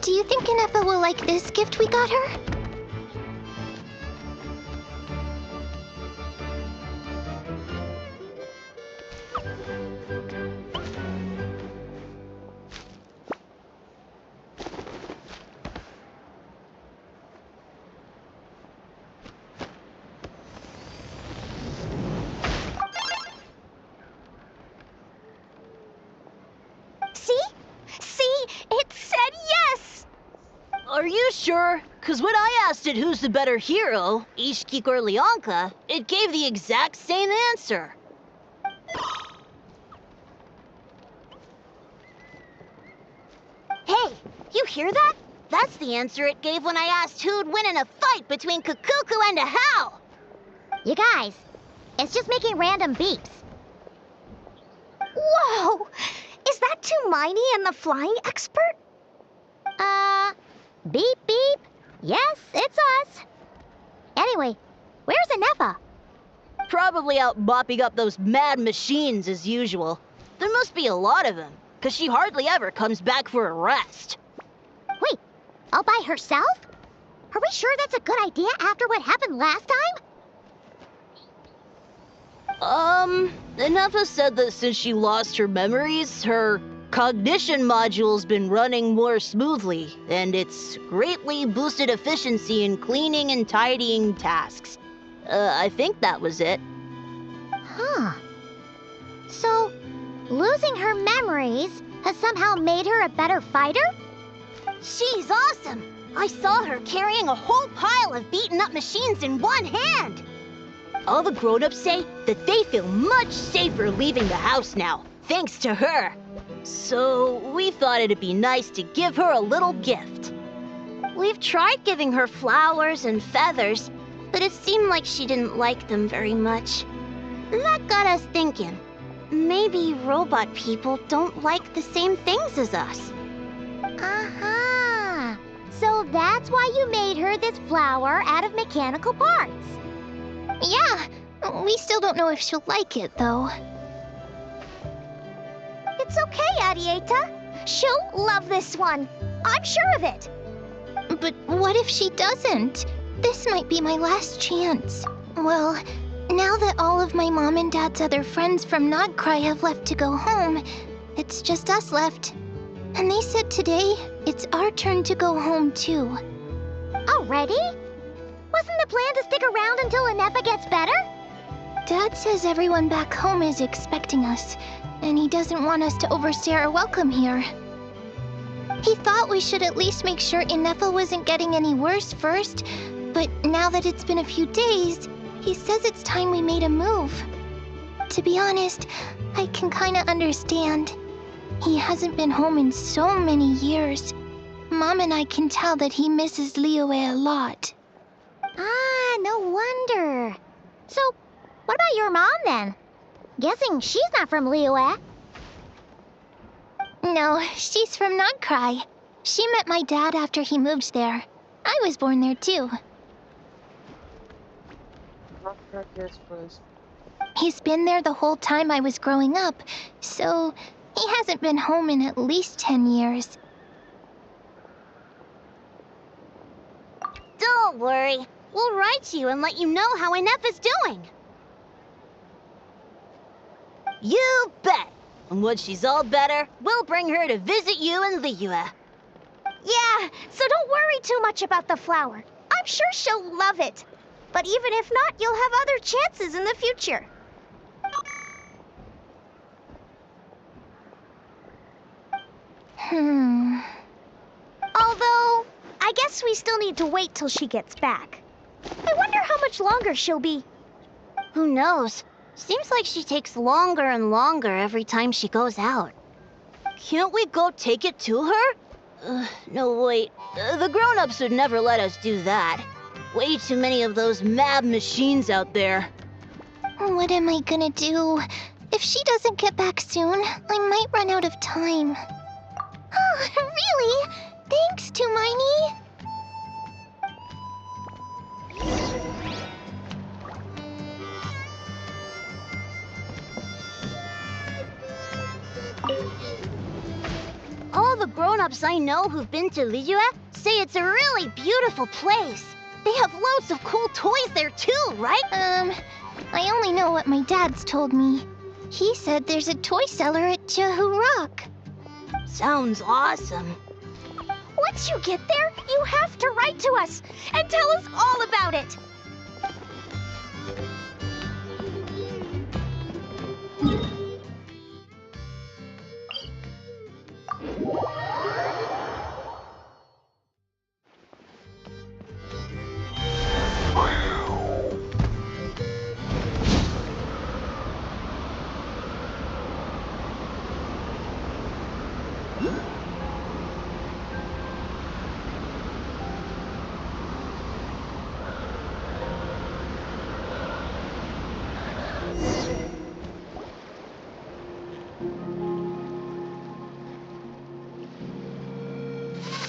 Do you think Kanepa will like this gift we got her? Are you sure? Cause when I asked it who's the better hero, Ishiki or Leonka, it gave the exact same answer. Hey, you hear that? That's the answer it gave when I asked who'd win in a fight between Kukuku and a Hal. You guys, it's just making random beeps. Whoa! Is that Tumaini and the flying expert? Beep beep. Yes, it's us. Anyway, where's Anepa? Probably out mopping up those mad machines as usual. There must be a lot of them, cause she hardly ever comes back for a rest. Wait, all by herself? Are we sure that's a good idea after what happened last time? Anepa said that since she lost her memories, her cognition module's been running more smoothly, and it's greatly boosted efficiency in cleaning and tidying tasks. I think that was it. Huh. So, losing her memories has somehow made her a better fighter? She's awesome! I saw her carrying a whole pile of beaten up machines in one hand! All the grown-ups say that they feel much safer leaving the house now, thanks to her. So, we thought it'd be nice to give her a little gift. We've tried giving her flowers and feathers, but it seemed like she didn't like them very much. That got us thinking. Maybe robot people don't like the same things as us. Uh-huh. So that's why you made her this flower out of mechanical parts. Yeah, we still don't know if she'll like it, though. It's okay, Arieta. She'll love this one. I'm sure of it. But what if she doesn't? This might be my last chance. Well, now that all of my mom and dad's other friends from Nodkrai have left to go home, it's just us left. And they said today, it's our turn to go home too. Already? Wasn't the plan to stick around until Anepa gets better? Dad says everyone back home is expecting us, and he doesn't want us to overstay our welcome here. He thought we should at least make sure Ineffa wasn't getting any worse first, but now that it's been a few days, he says it's time we made a move. To be honest, I can kinda understand. He hasn't been home in so many years. Mom and I can tell that he misses Liyue a lot. Ah, no wonder. So, what about your mom then? Guessing she's not from Liyue. No, she's from Nodkrai. She met my dad after he moved there. I was born there too. He's been there the whole time I was growing up, so he hasn't been home in at least 10 years. Don't worry. We'll write to you and let you know how Ineffa's doing. You bet. And when she's all better, we'll bring her to visit you in Liyue. Yeah, so don't worry too much about the flower. I'm sure she'll love it. But even if not, you'll have other chances in the future. Although, I guess we still need to wait till she gets back. I wonder how much longer she'll be. Who knows? Seems like she takes longer and longer every time she goes out. Can't we go take it to her? No, wait. The grown-ups would never let us do that. Way too many of those mad machines out there. What am I gonna do? If she doesn't get back soon, I might run out of time. Oh, really? Thanks, Tumaini. All the grown-ups I know who've been to Liyue say it's a really beautiful place. They have loads of cool toys there too, right? I only know what my dad's told me. He said there's a toy seller at Jehu Rock. Sounds awesome. Once you get there, you have to write to us and tell us all about it.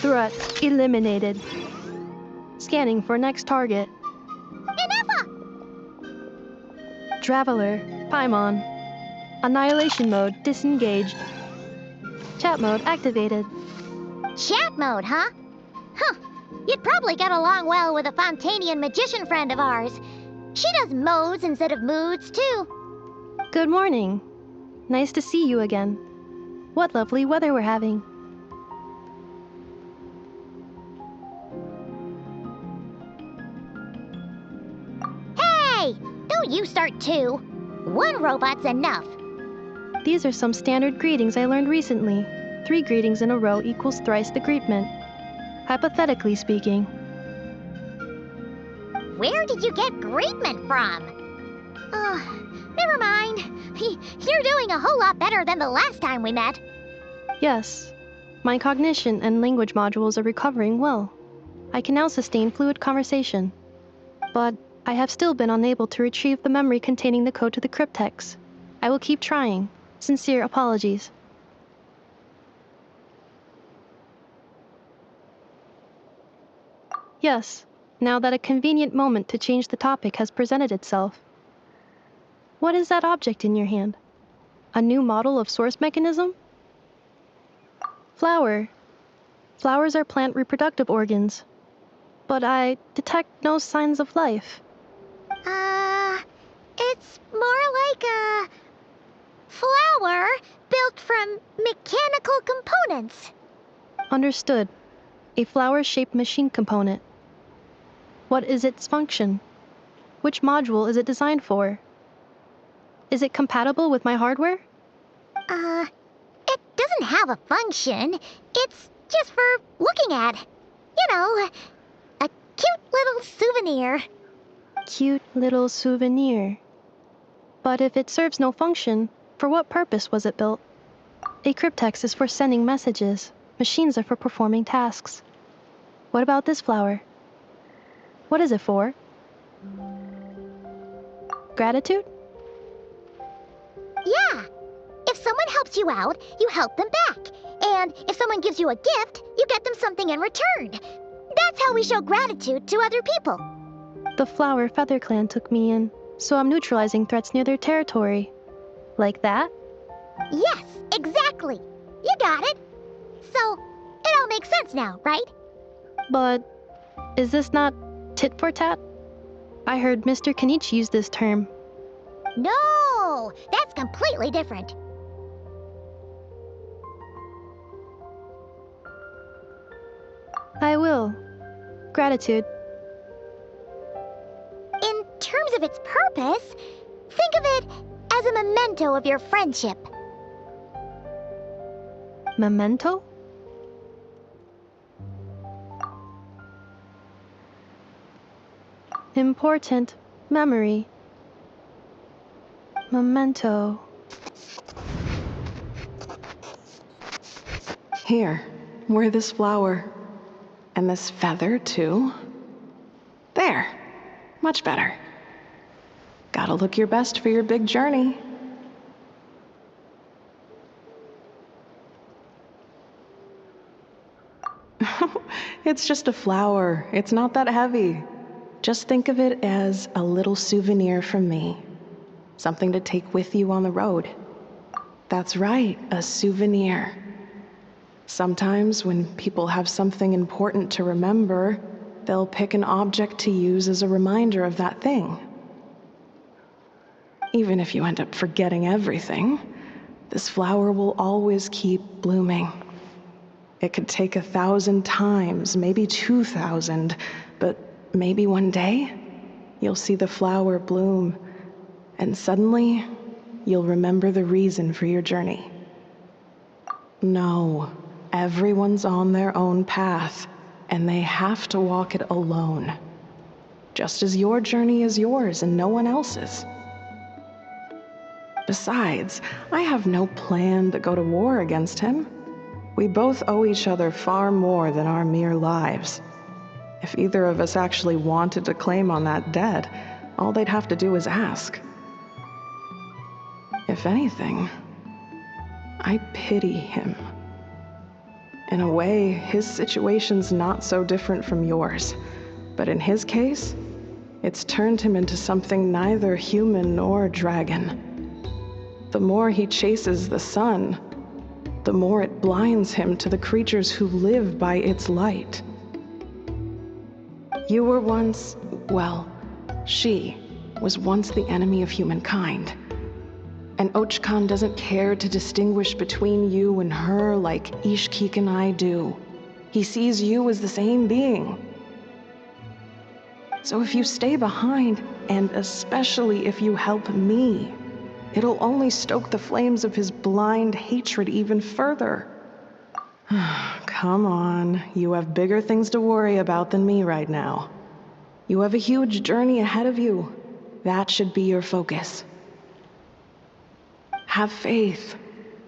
Threat eliminated. Scanning for next target. Ineffa! Traveler, Paimon. Annihilation mode disengaged. Chat mode activated. Chat mode, huh? Huh. You'd probably get along well with a Fontanian magician friend of ours. She does modes instead of moods, too. Good morning. Nice to see you again. What lovely weather we're having. Hey! Don't you start too. One robot's enough. These are some standard greetings I learned recently. 3 greetings in a row equals thrice the greetment. Hypothetically speaking. Where did you get greetment from? Never mind. You're doing a whole lot better than the last time we met. Yes. My cognition and language modules are recovering well. I can now sustain fluid conversation. But I have still been unable to retrieve the memory containing the code to the cryptex. I will keep trying. Sincere apologies. Yes, now that a convenient moment to change the topic has presented itself. What is that object in your hand? A new model of source mechanism? Flower. Flowers are plant reproductive organs. But I detect no signs of life. It's more like a flower built from mechanical components. Understood. A flower-shaped machine component. What is its function? Which module is it designed for? Is it compatible with my hardware? It doesn't have a function. It's just for looking at. You know, a cute little souvenir. Cute little souvenir. But if it serves no function, for what purpose was it built? A cryptex is for sending messages. Machines are for performing tasks. What about this flower? What is it for? Gratitude? Yeah. If someone helps you out, you help them back. And if someone gives you a gift, you get them something in return. That's how we show gratitude to other people. The flower Feather Clan took me in, so I'm neutralizing threats near their territory. Like that? Yes, exactly. You got it. So, it all makes sense now, right? But is this not tit for tat? I heard Mr. Kenichi use this term. No, that's completely different. I will. Gratitude. In terms of its purpose, think of it as a memento of your friendship. Memento? Important memory. Memento. Here, wear this flower. And this feather, too. There. Much better. Gotta look your best for your big journey. It's just a flower. It's not that heavy. Just think of it as a little souvenir from me. Something to take with you on the road. That's right, a souvenir. Sometimes when people have something important to remember, they'll pick an object to use as a reminder of that thing. Even if you end up forgetting everything, this flower will always keep blooming. It could take 1,000 times, maybe 2,000, but maybe one day, you'll see the flower bloom, and suddenly, you'll remember the reason for your journey. No, everyone's on their own path, and they have to walk it alone. Just as your journey is yours and no one else's. Besides, I have no plan to go to war against him. We both owe each other far more than our mere lives. If either of us actually wanted to claim on that debt, all they'd have to do is ask. If anything, I pity him. In a way, his situation's not so different from yours. But in his case, it's turned him into something neither human nor dragon. The more he chases the sun, the more it blinds him to the creatures who live by its light. You were once, well, she was once the enemy of humankind. And Ochkan doesn't care to distinguish between you and her like Ishkik and I do. He sees you as the same being. So if you stay behind, and especially if you help me, it'll only stoke the flames of his blind hatred even further. Come on, you have bigger things to worry about than me right now. You have a huge journey ahead of you. That should be your focus. Have faith.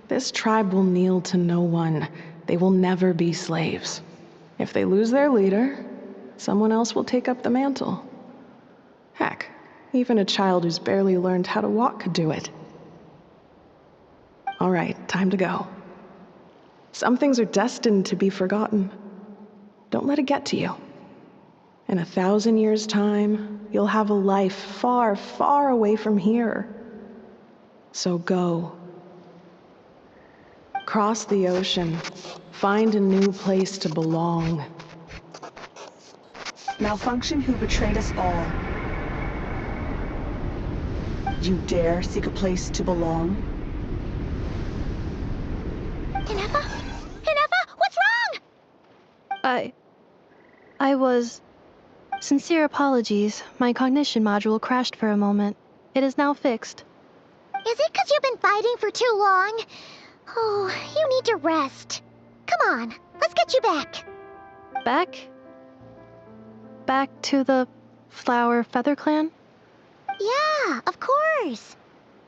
This tribe will kneel to no one. They will never be slaves. If they lose their leader, someone else will take up the mantle. Heck, even a child who's barely learned how to walk could do it. All right, time to go. Some things are destined to be forgotten. Don't let it get to you. In 1,000 years' time, you'll have a life far, far away from here. So go. Cross the ocean. Find a new place to belong. Malfunction who betrayed us all. You dare seek a place to belong? Hinefa? Hinefa, what's wrong? I was... Sincere apologies. My cognition module crashed for a moment. It is now fixed. Is it 'cause you've been fighting for too long? Oh, you need to rest. Come on, let's get you back. Back? Back to the Flower Feather Clan? Yeah, of course.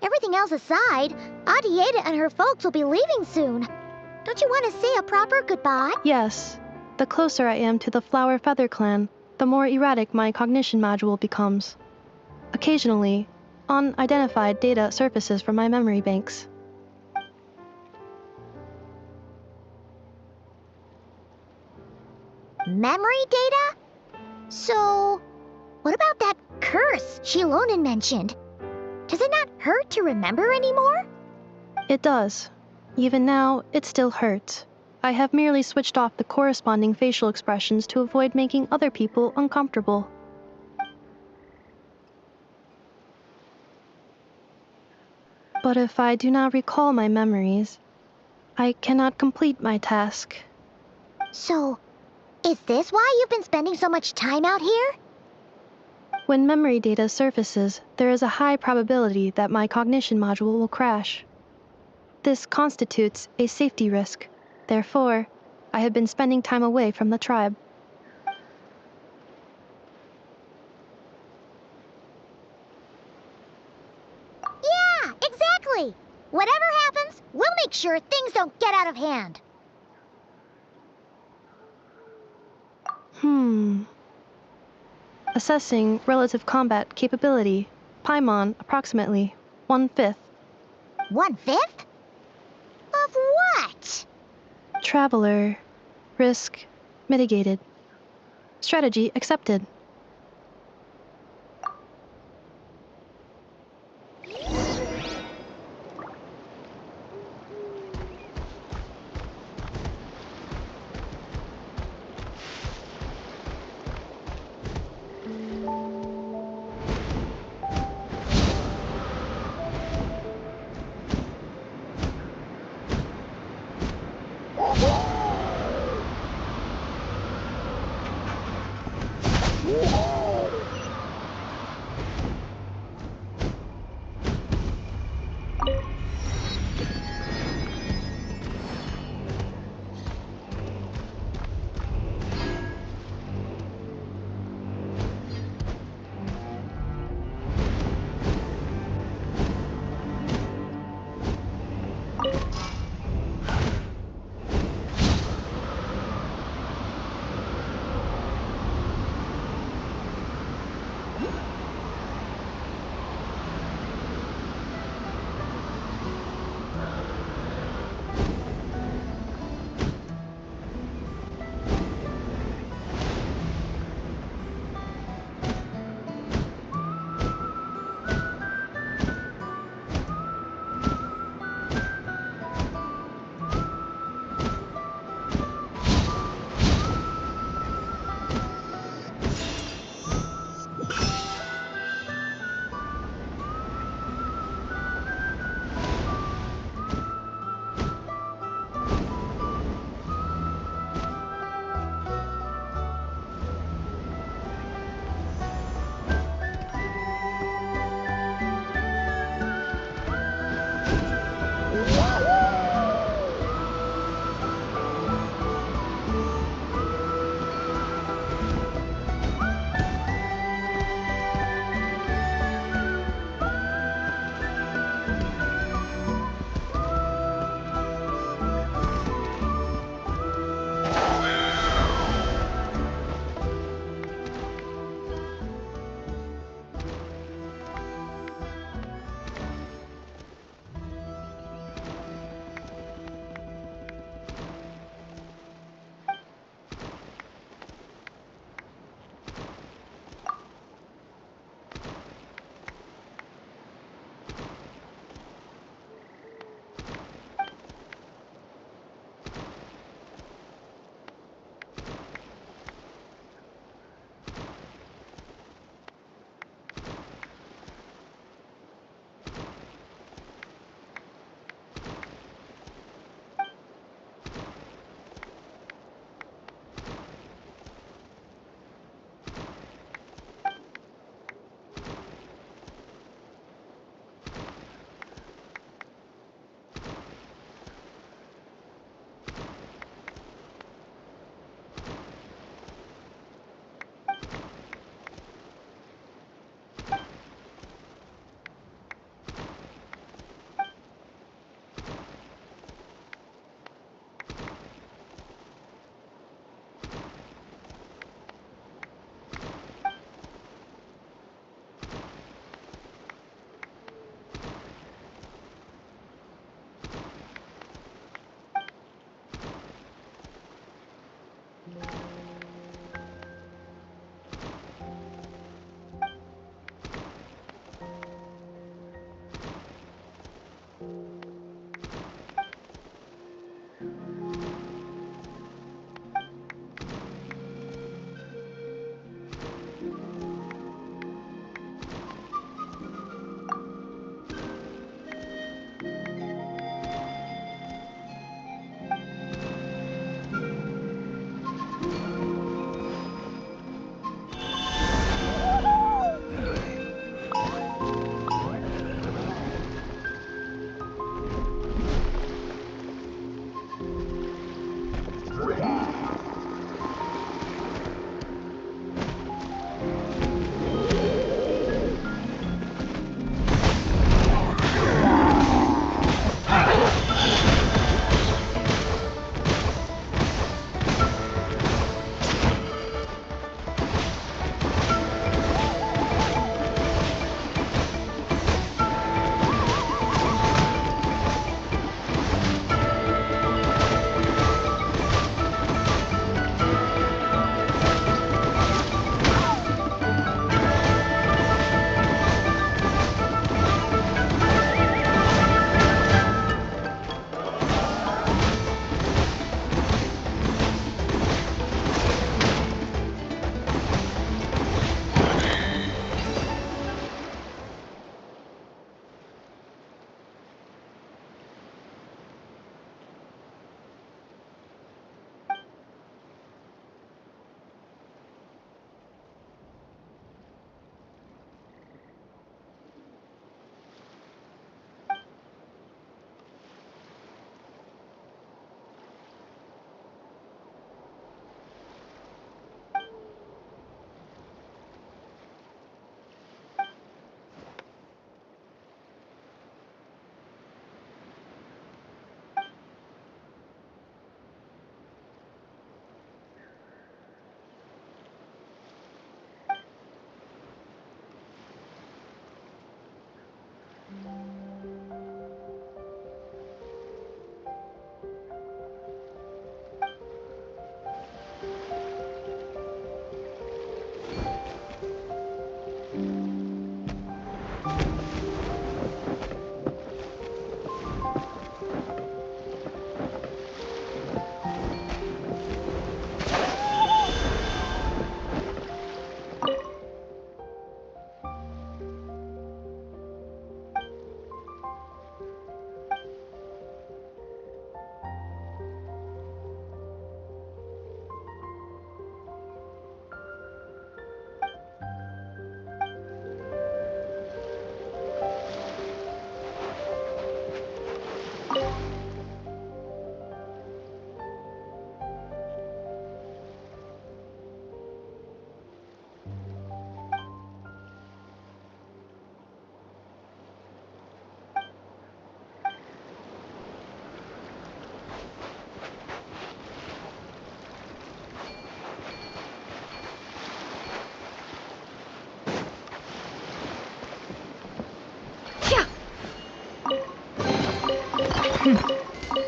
Everything else aside, Adieta and her folks will be leaving soon. Don't you want to say a proper goodbye? Yes. The closer I am to the Flower Feather Clan, the more erratic my cognition module becomes. Occasionally, unidentified data surfaces from my memory banks. Memory data? So, what about that curse Shilonen mentioned? Does it not hurt to remember anymore? It does. Even now, it still hurts. I have merely switched off the corresponding facial expressions to avoid making other people uncomfortable. But if I do not recall my memories, I cannot complete my task. So, is this why you've been spending so much time out here? When memory data surfaces, there is a high probability that my cognition module will crash. This constitutes a safety risk. Therefore, I have been spending time away from the tribe. Yeah, exactly. Whatever happens, we'll make sure things don't get out of hand. Assessing relative combat capability. Paimon, approximately 1/5. 1/5? Of what? Traveler. Risk mitigated. Strategy accepted.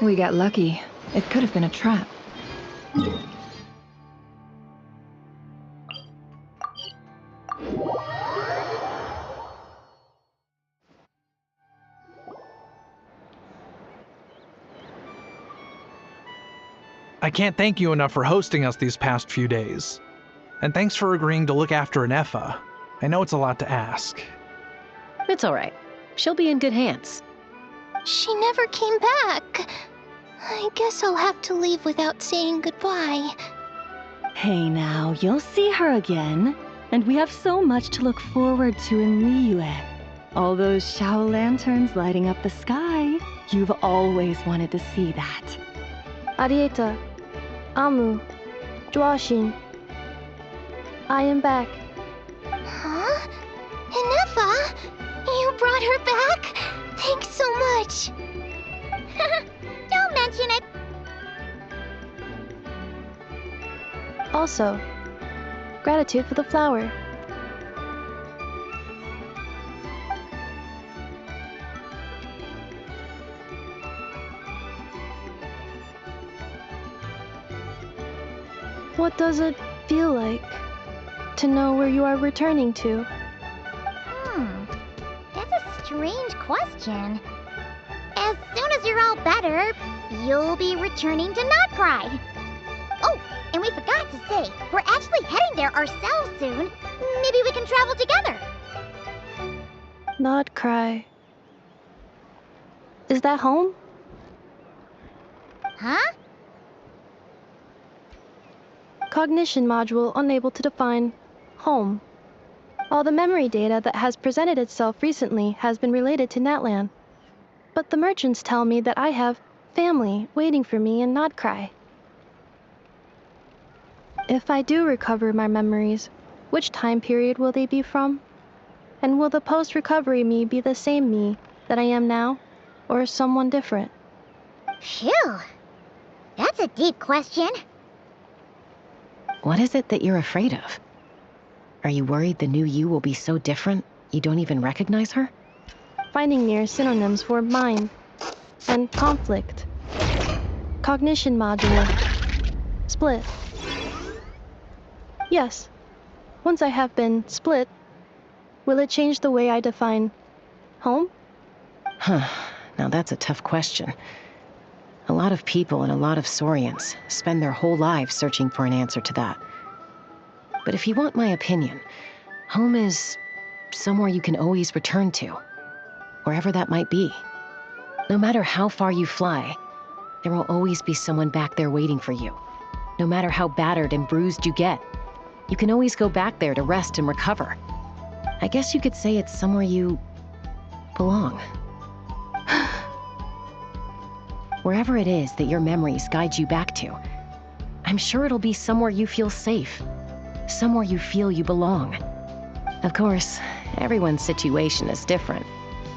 We got lucky. It could have been a trap. I can't thank you enough for hosting us these past few days. And thanks for agreeing to look after an Effa. I know it's a lot to ask. It's alright. She'll be in good hands. She never came back. I guess I'll have to leave without saying goodbye. Hey now, you'll see her again. And we have so much to look forward to in Liyue. All those Shao lanterns lighting up the sky. You've always wanted to see that. Arieta, Amu, Joashin. I am back. Huh? Inefa? You brought her back? Thanks so much. Don't mention it. Also, gratitude for the flower. What does it feel like to know where you are returning to? That's a strange question. you're all better, you'll be returning to nodkrai. Oh, and we forgot to say, we're actually heading there ourselves soon. Maybe we can travel together. Nodkrai. Is that home? Huh? Cognition module unable to define home. All the memory data that has presented itself recently has been related to Natlan. But the merchants tell me that I have family waiting for me in nodkrai. If I do recover my memories, which time period will they be from? And will the post-recovery me be the same me that I am now, or someone different? Phew. That's a deep question. What is it that you're afraid of? Are you worried the new you will be so different you don't even recognize her? Finding near synonyms for mind and conflict. Cognition module. Split. Yes. Once I have been split, will it change the way I define home? Huh. Now that's a tough question. A lot of people and a lot of Saurians spend their whole lives searching for an answer to that. But if you want my opinion, home is somewhere you can always return to, wherever that might be. No matter how far you fly, there will always be someone back there waiting for you. No matter how battered and bruised you get, you can always go back there to rest and recover. I guess you could say it's somewhere you belong. Wherever it is that your memories guide you back to, I'm sure it'll be somewhere you feel safe, somewhere you feel you belong. Of course, everyone's situation is different,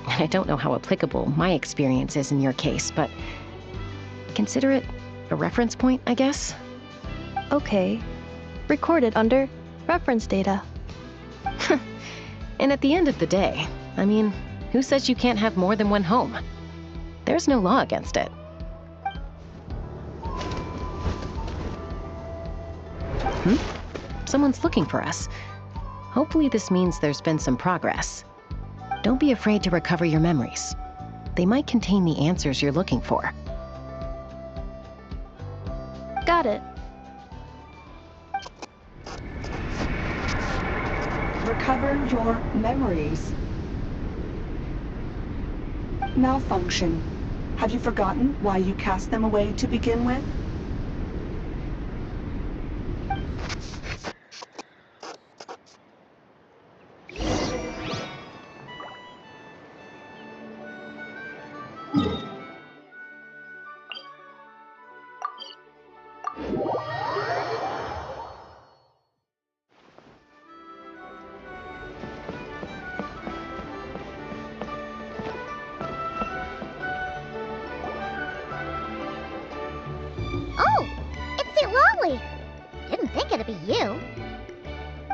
and I don't know how applicable my experience is in your case, but consider it a reference point, I guess. Okay. Recorded under reference data. And at the end of the day, I mean, who says you can't have more than one home? There's no law against it. Someone's looking for us. Hopefully this means there's been some progress. Don't be afraid to recover your memories. They might contain the answers you're looking for. Got it. Recover your memories. Malfunction. Have you forgotten why you cast them away to begin with? Oh, it's St. Lolly. Didn't think it'd be you.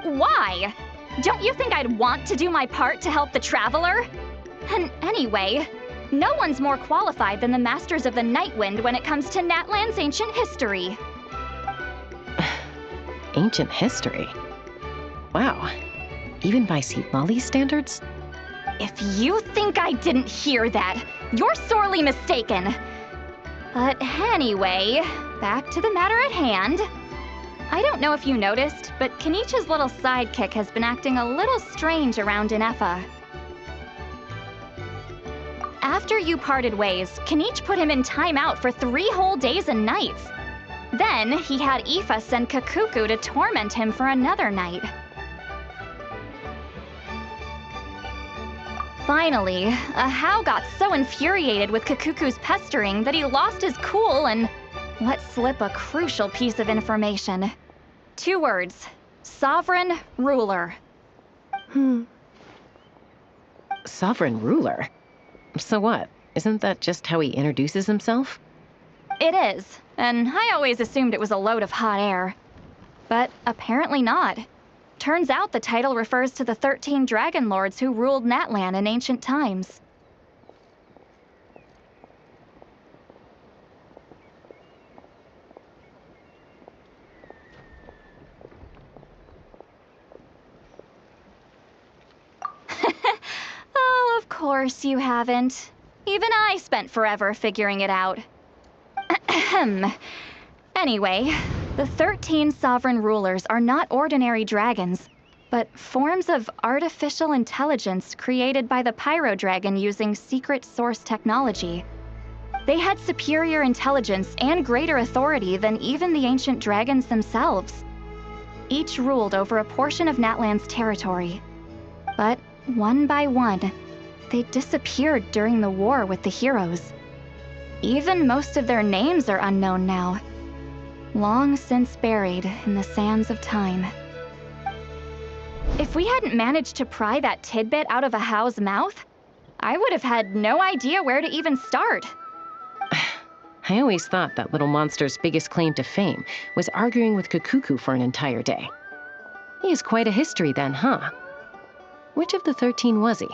Why? Don't you think I'd want to do my part to help the traveler? And anyway, no one's more qualified than the Masters of the Nightwind when it comes to Natlan's ancient history. Ancient history? Wow. Even by St. Lolly's standards? If you think I didn't hear that, you're sorely mistaken. But anyway, back to the matter at hand. I don't know if you noticed, but Kenichi's little sidekick has been acting a little strange around Inefa. After you parted ways, Kenichi put him in timeout for 3 whole days and nights. Then he had Ifa send Kakuku to torment him for another night. Finally, Ahau got so infuriated with Kakuku's pestering that he lost his cool and let slip a crucial piece of information. 2 words: sovereign ruler. Sovereign ruler? So what? Isn't that just how he introduces himself? It is, and I always assumed it was a load of hot air. But apparently not. Turns out the title refers to the 13 dragon lords who ruled Natlan in ancient times. Oh, of course you haven't. Even I spent forever figuring it out. Anyway, the 13 sovereign rulers are not ordinary dragons, but forms of artificial intelligence created by the Pyro Dragon using secret source technology. They had superior intelligence and greater authority than even the ancient dragons themselves. Each ruled over a portion of Natlan's territory. But one by one, they disappeared during the war with the heroes. Even most of their names are unknown now, long since buried in the sands of time. If we hadn't managed to pry that tidbit out of a How's mouth, I would have had no idea where to even start. I always thought that little monster's biggest claim to fame was arguing with Kukuku for an entire day. He has quite a history then, huh? Which of the 13 was he?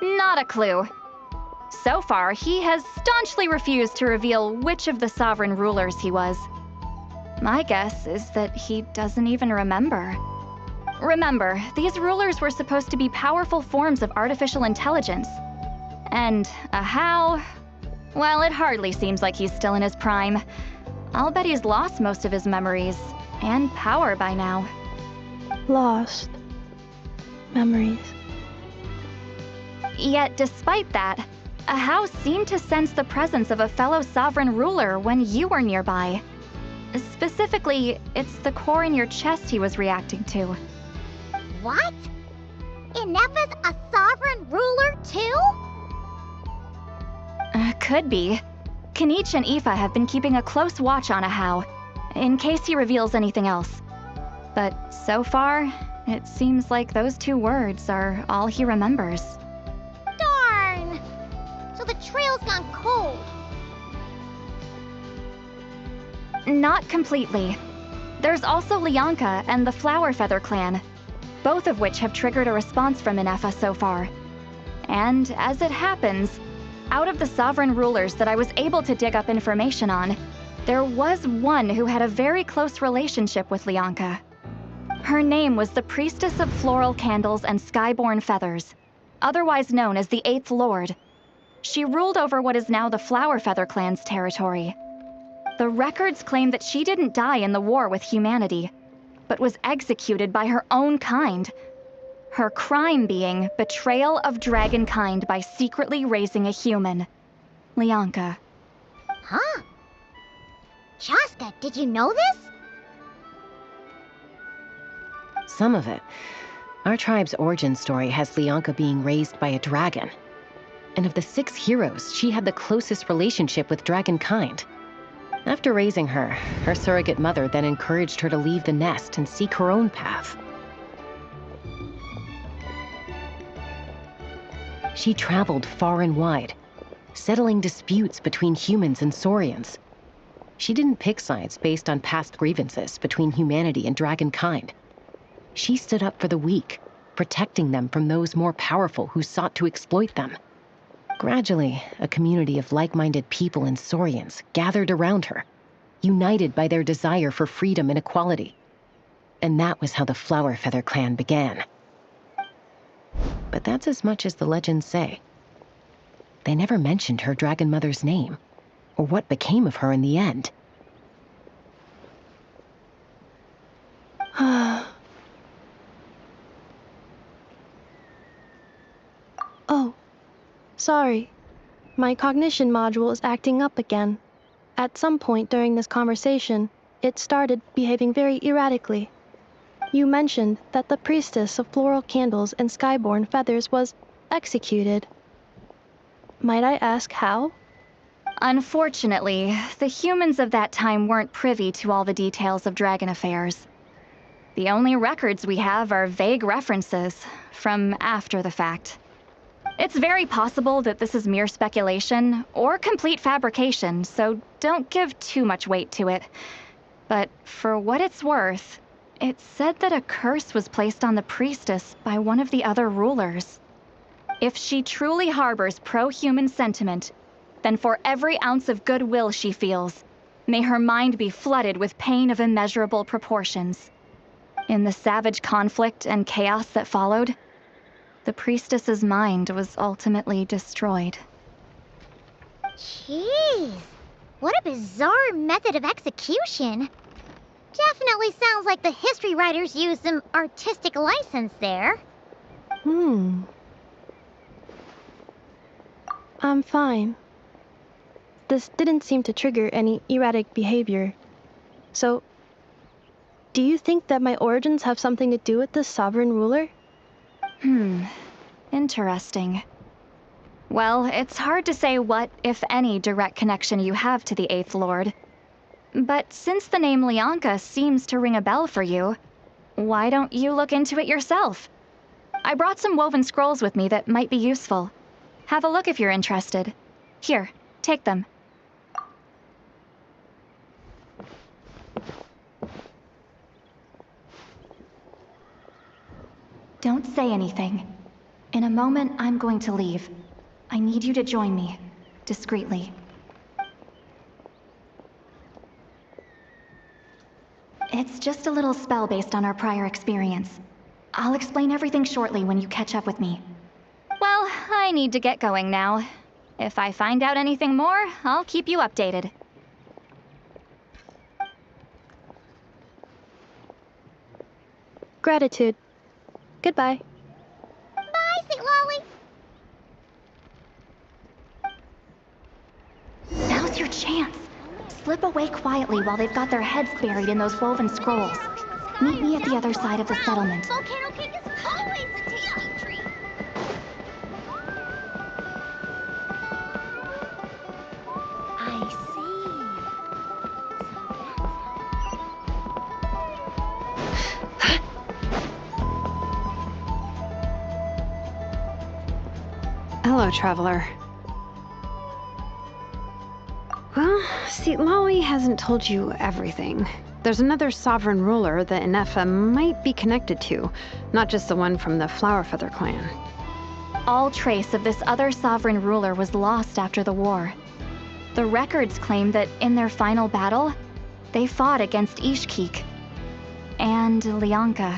Not a clue. So far, he has staunchly refused to reveal which of the sovereign rulers he was. My guess is that he doesn't even remember. Remember, these rulers were supposed to be powerful forms of artificial intelligence. And a How? Well, it hardly seems like he's still in his prime. I'll bet he's lost most of his memories and power by now. Lost. Memories. Yet, despite that, a How seemed to sense the presence of a fellow sovereign ruler when you were nearby. Specifically, it's the core in your chest he was reacting to. What? Inefa's a sovereign ruler too? Could be. Kanich and Aoife have been keeping a close watch on a How, in case he reveals anything else. But so far, it seems like those 2 words are all he remembers. Darn! So the trail's gone cold. Not completely. There's also Lianka and the Flower Feather clan, both of which have triggered a response from Inefa so far. And as it happens, out of the sovereign rulers that I was able to dig up information on, there was one who had a very close relationship with Lianka. Her name was the Priestess of Floral Candles and Skyborn Feathers, otherwise known as the 8th Lord. She ruled over what is now the Flower Feather clan's territory. The records claim that she didn't die in the war with humanity, but was executed by her own kind. Her crime being betrayal of dragonkind by secretly raising a human. Lianka. Huh? Shaska, did you know this? Some of it. Our tribe's origin story has Lianka being raised by a dragon. And of the 6 heroes, she had the closest relationship with dragonkind. After raising her, her surrogate mother then encouraged her to leave the nest and seek her own path. She traveled far and wide, settling disputes between humans and Saurians. She didn't pick sides based on past grievances between humanity and dragonkind. She stood up for the weak, protecting them from those more powerful who sought to exploit them. Gradually, a community of like-minded people and Saurians gathered around her, united by their desire for freedom and equality. And that was how the Flower Feather clan began. But that's as much as the legends say. They never mentioned her dragon mother's name, or what became of her in the end. Oh, sorry. My cognition module is acting up again. At some point during this conversation, it started behaving very erratically. You mentioned that the Priestess of Floral Candles and Skyborn Feathers was executed. Might I ask how? Unfortunately, the humans of that time weren't privy to all the details of dragon affairs. The only records we have are vague references from after the fact. It's very possible that this is mere speculation or complete fabrication, so don't give too much weight to it. But for what it's worth, it's said that a curse was placed on the priestess by one of the other rulers. If she truly harbors pro-human sentiment, then for every ounce of goodwill she feels, may her mind be flooded with pain of immeasurable proportions. In the savage conflict and chaos that followed, the priestess's mind was ultimately destroyed. Jeez, what a bizarre method of execution. Definitely sounds like the history writers used some artistic license there. I'm fine. This didn't seem to trigger any erratic behavior. So, do you think that my origins have something to do with this sovereign ruler? Interesting. Well, it's hard to say what, if any, direct connection you have to the Eighth Lord. But since the name Lianka seems to ring a bell for you, why don't you look into it yourself? I brought some woven scrolls with me that might be useful. Have a look if you're interested. Here, take them. Don't say anything. In a moment, I'm going to leave. I need you to join me, discreetly. It's just a little spell based on our prior experience. I'll explain everything shortly when you catch up with me. Well, I need to get going now. If I find out anything more, I'll keep you updated. Gratitude. Goodbye. Bye, St. Lolly. Now's your chance. Slip away quietly while they've got their heads buried in those woven scrolls. Meet me at the other side of the settlement. Volcano cake is always a tasty treat. I Hello, traveler. Well, see, Lolly hasn't told you everything. There's another sovereign ruler that Inefa might be connected to, not just the one from the Flowerfeather clan. All trace of this other sovereign ruler was lost after the war. The records claim that in their final battle, they fought against Ishkik and Lianka.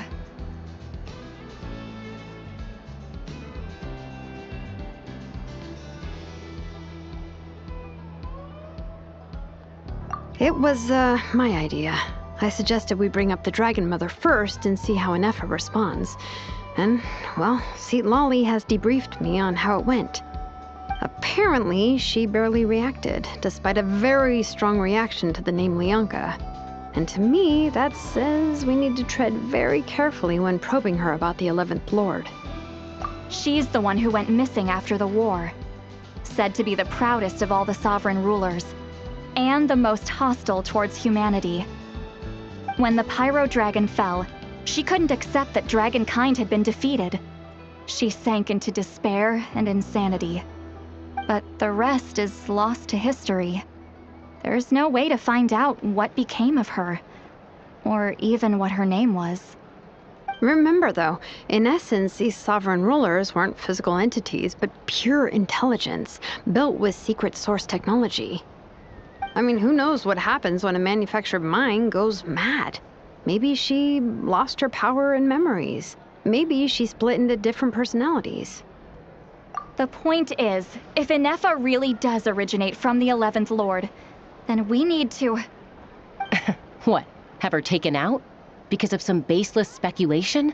It was, my idea. I suggested we bring up the Dragon Mother first and see how Inefa responds. And, well, see, Lolly has debriefed me on how it went. Apparently, she barely reacted, despite a very strong reaction to the name Lianka. And to me, that says we need to tread very carefully when probing her about the 11th Lord. She's the one who went missing after the war. Said to be the proudest of all the sovereign rulers, and the most hostile towards humanity. When the Pyro Dragon fell, she couldn't accept that dragonkind had been defeated. She sank into despair and insanity. But the rest is lost to history. There's no way to find out what became of her, or even what her name was. Remember, though, in essence, these sovereign rulers weren't physical entities, but pure intelligence, built with secret source technology. I mean, who knows what happens when a manufactured mind goes mad? Maybe she lost her power and memories. Maybe she split into different personalities. The point is, if Inefa really does originate from the 11th Lord, then we need to... What? Have her taken out? Because of some baseless speculation?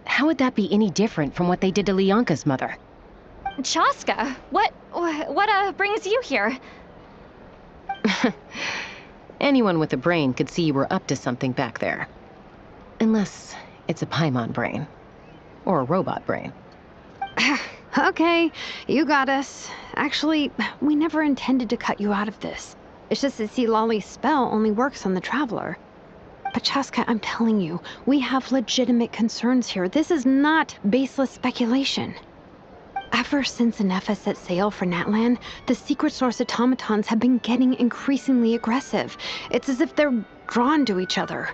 How would that be any different from what they did to Lianka's mother? Chaska, what brings you here? Anyone with a brain could see you were up to something back there. Unless it's a Paimon brain. Or a robot brain. Okay, you got us. Actually, we never intended to cut you out of this. It's just that, see, Lolly's spell only works on the Traveler. But Chaska, I'm telling you, we have legitimate concerns here. This is not baseless speculation. Ever since Inefa set sail for Natlan, the secret source automatons have been getting increasingly aggressive. It's as if they're drawn to each other.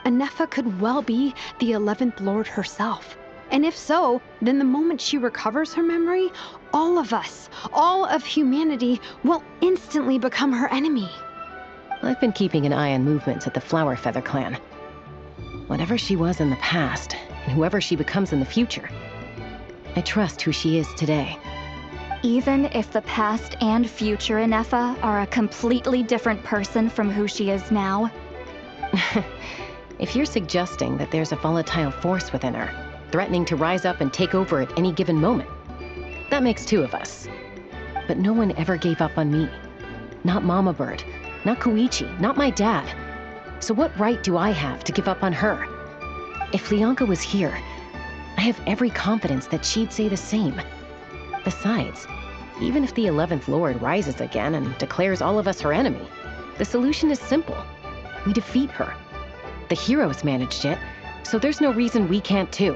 Inefa could well be the 11th Lord herself. And if so, then the moment she recovers her memory, all of us, all of humanity, will instantly become her enemy. I've been keeping an eye on movements at the Flowerfeather clan. Whatever she was in the past, and whoever she becomes in the future, I trust who she is today. Even if the past and future Inefa are a completely different person from who she is now? If you're suggesting that there's a volatile force within her, threatening to rise up and take over at any given moment, that makes two of us. But no one ever gave up on me. Not Mama Bird, not Koichi, not my dad. So what right do I have to give up on her? If Leonka was here, I have every confidence that she'd say the same. Besides, even if the 11th Lord rises again and declares all of us her enemy, the solution is simple. We defeat her. The heroes managed it, so there's no reason we can't too.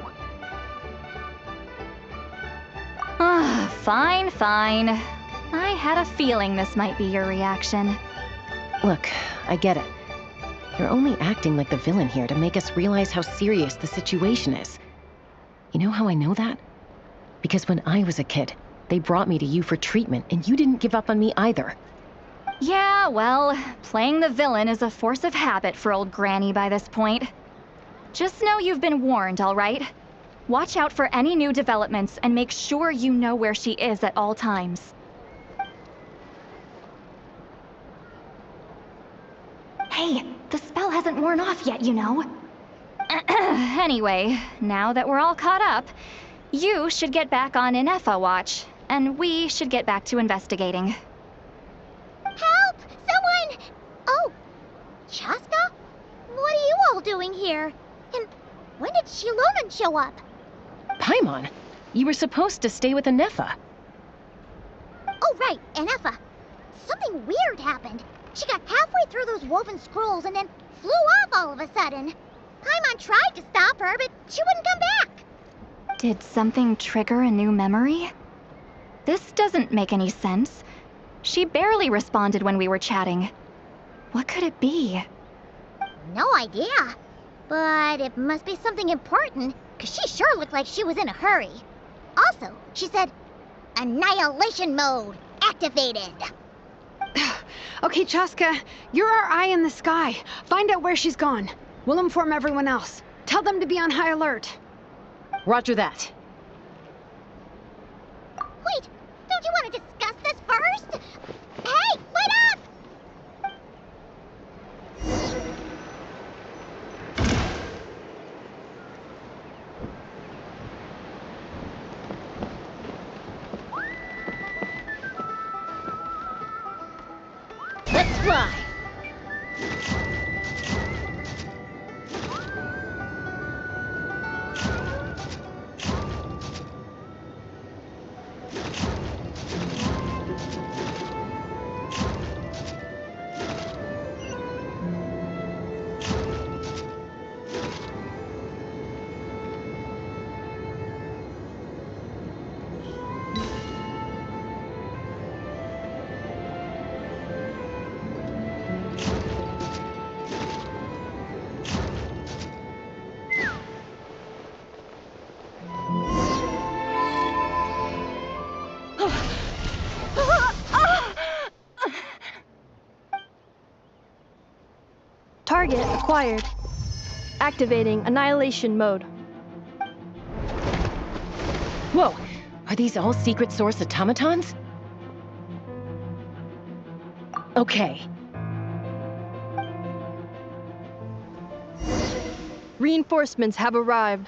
Fine, fine. I had a feeling this might be your reaction. Look, I get it. You're only acting like the villain here to make us realize how serious the situation is. You know how I know that? Because when I was a kid, they brought me to you for treatment, and you didn't give up on me either. Yeah, well, playing the villain is a force of habit for old Granny by this point. Just know you've been warned, all right? Watch out for any new developments and make sure you know where she is at all times. Hey, the spell hasn't worn off yet, you know. Anyway, now that we're all caught up, you should get back on Inefa watch, and we should get back to investigating. Help! Someone! Oh, Chaska? What are you all doing here? And when did Shilonan show up? Paimon, you were supposed to stay with Inefa. Oh, right, Inefa. Something weird happened. She got halfway through those woven scrolls and then flew off all of a sudden. Paimon tried to stop her, but she wouldn't come back. Did something trigger a new memory? This doesn't make any sense. She barely responded when we were chatting. What could it be? No idea. But it must be something important, because she sure looked like she was in a hurry. Also, she said, Annihilation mode activated. Okay, Chaska, you're our eye in the sky. Find out where she's gone. We'll inform everyone else. Tell them to be on high alert. Roger that. Wait, don't you want to discuss this first? Hey, wait up! Let's fly! Target acquired. Activating annihilation mode. Whoa! Are these all secret source automatons? Okay. Reinforcements have arrived.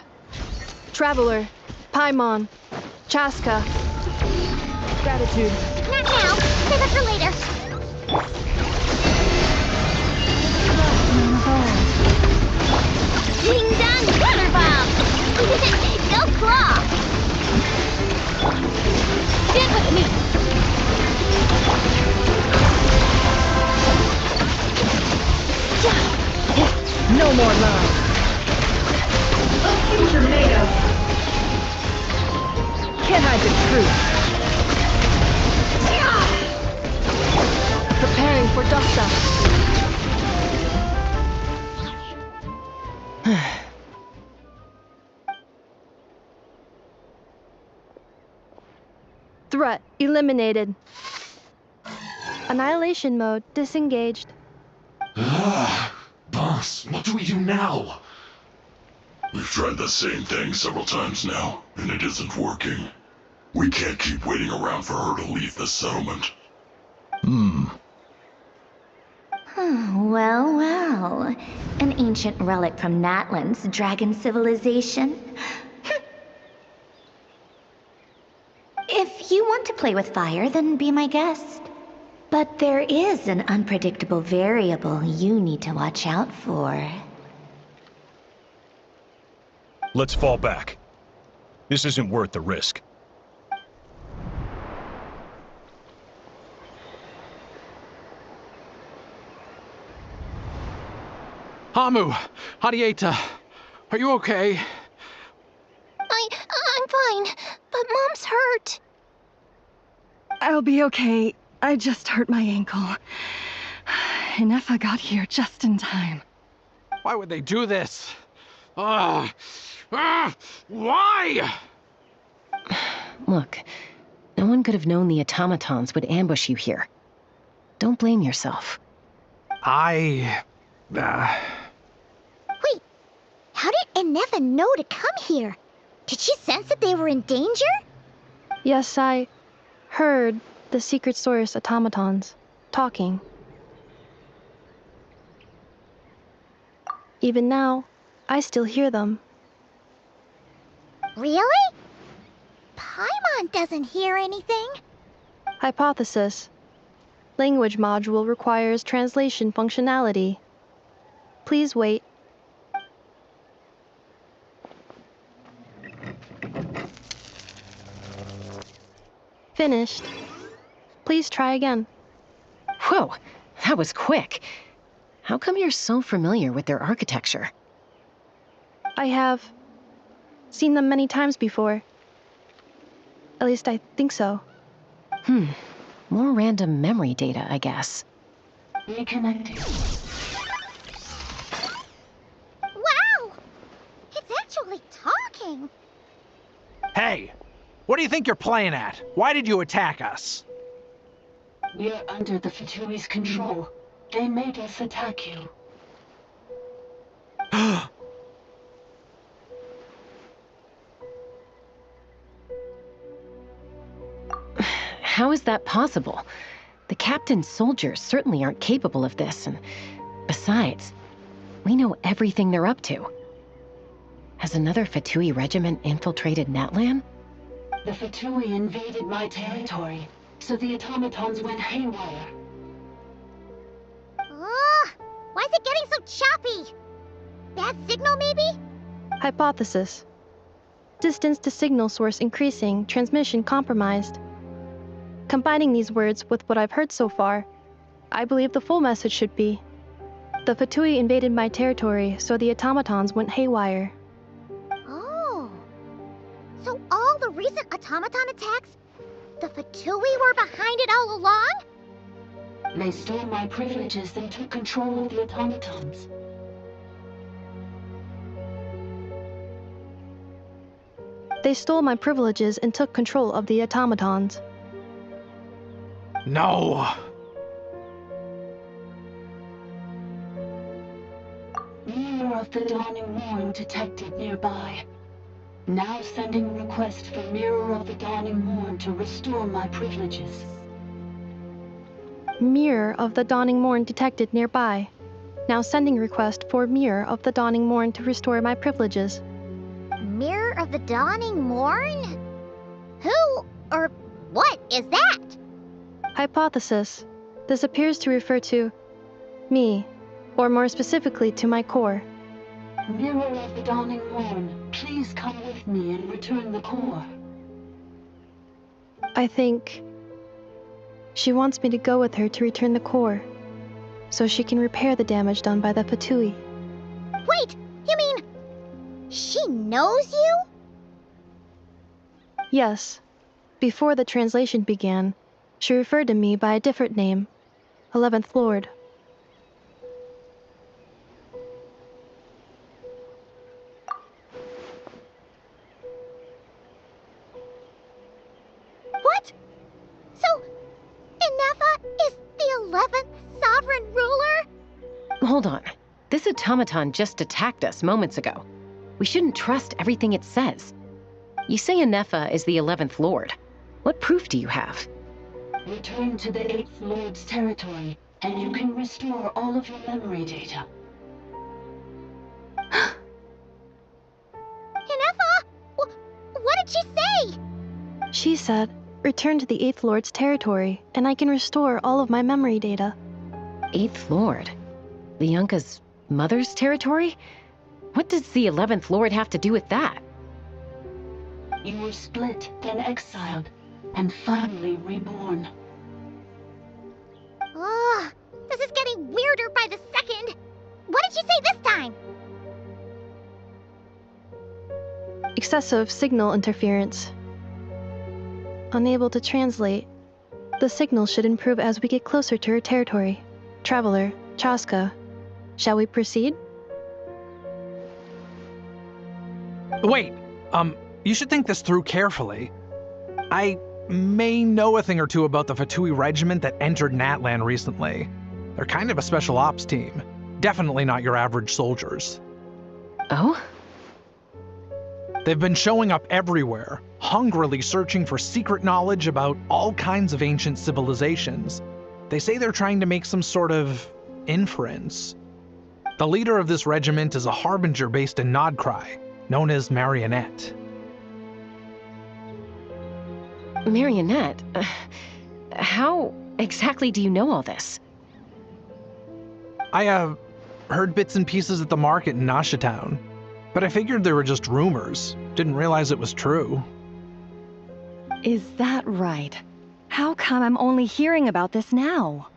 Traveler, Paimon, Chaska. Gratitude. Not now. Save it for later. Ding dong water bomb! Go claw! Stand with me! No more love. Can't hide the truth. Preparing for dust-up. Threat eliminated. Annihilation mode disengaged. Boss, what do we do now? We've tried the same thing several times now, and it isn't working. We can't keep waiting around for her to leave the settlement. Well, well. An ancient relic from Natlan's dragon civilization. If you want to play with fire, then be my guest. But there is an unpredictable variable you need to watch out for. Let's fall back. This isn't worth the risk. Hamu! Hadieta! Are you okay? I'm fine, but Mom's hurt. I'll be okay. I just hurt my ankle. Ineffa got here just in time. Why would they do this? Why? Look, no one could have known the automatons would ambush you here. Don't blame yourself. Wait, how did Ineffa know to come here? Did she sense that they were in danger? Yes, I heard the secret source automatons talking. Even now, I still hear them. Really? Paimon doesn't hear anything. Hypothesis. Language module requires translation functionality. Please wait. Finished. Please try again. Whoa, that was quick. How come you're so familiar with their architecture? I have seen them many times before. At least I think so. More random memory data, I guess. Reconnecting. Wow! It's actually talking. Hey! What do you think you're playing at? Why did you attack us? We are under the Fatui's control. They made us attack you. How is that possible? The captain's soldiers certainly aren't capable of this, and besides, we know everything they're up to. Has another Fatui regiment infiltrated Natlan? The Fatui invaded my territory, so the automatons went haywire. Why is it getting so choppy? Bad signal, maybe? Hypothesis. Distance to signal source increasing, transmission compromised. Combining these words with what I've heard so far, I believe the full message should be: the Fatui invaded my territory, so the automatons went haywire. Oh. So all the recent automaton attacks, the Fatui were behind it all along? They stole my privileges and took control of the automatons. They stole my privileges and took control of the automatons. No! Mirror of the Dawning Morn detected nearby. Now sending request for Mirror of the Dawning Morn to restore my privileges. Mirror of the Dawning Morn detected nearby. Now sending request for Mirror of the Dawning Morn to restore my privileges. Mirror of the Dawning Morn? Who or what is that? Hypothesis. This appears to refer to me, or more specifically to my core. Mirror of the Dawning Morn, please come with me and return the core. I think she wants me to go with her to return the core, so she can repair the damage done by the Fatui. Wait, you mean she knows you? Yes. Before the translation began, she referred to me by a different name, 11th Lord. What? So, Ineffa is the 11th sovereign ruler? Hold on. This automaton just attacked us moments ago. We shouldn't trust everything it says. You say Ineffa is the 11th Lord. What proof do you have? Return to the 8th Lord's territory, and you can restore all of your memory data. Inefa! What did she say? She said, return to the 8th Lord's territory, and I can restore all of my memory data. 8th Lord? The Yunka's mother's territory? What does the 11th Lord have to do with that? You were split, then exiled, and finally reborn. Ugh, this is getting weirder by the second. What did she say this time? Excessive signal interference. Unable to translate. The signal should improve as we get closer to her territory. Traveler, Chaska. Shall we proceed? Wait, you should think this through carefully. I may know a thing or two about the Fatui regiment that entered Natlan recently. They're kind of a special ops team. Definitely not your average soldiers. Oh? They've been showing up everywhere, hungrily searching for secret knowledge about all kinds of ancient civilizations. They say they're trying to make some sort of inference. The leader of this regiment is a harbinger based in Nodkrai, known as Marionette. Marionette? How exactly do you know all this? I, heard bits and pieces at the market in Nasha Town, but I figured they were just rumors. Didn't realize it was true. Is that right? How come I'm only hearing about this now?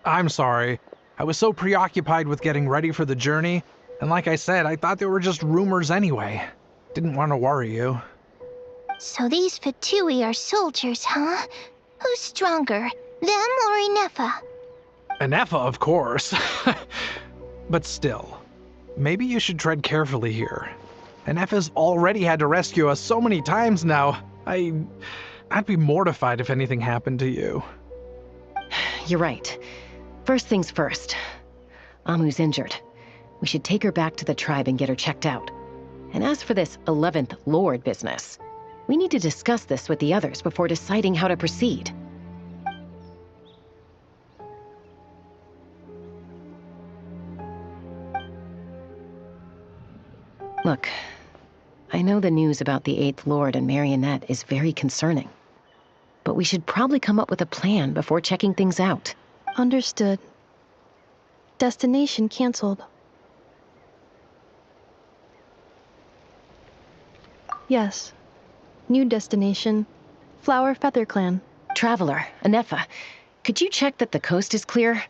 I'm sorry. I was so preoccupied with getting ready for the journey, and like I said, I thought they were just rumors anyway. Didn't want to worry you. So these Fatui are soldiers, huh? Who's stronger, them or Inefa? Inefa, of course. But still, maybe you should tread carefully here. Inefa's already had to rescue us so many times now. I'd be mortified if anything happened to you. You're right. First things first. Amu's injured. We should take her back to the tribe and get her checked out. And as for this 11th Lord business, we need to discuss this with the others before deciding how to proceed. Look, I know the news about the 8th Lord and Marionette is very concerning. But we should probably come up with a plan before checking things out. Understood. Destination canceled. Yes. New destination. Flower Feather Clan. Traveler, Inefa, could you check that the coast is clear?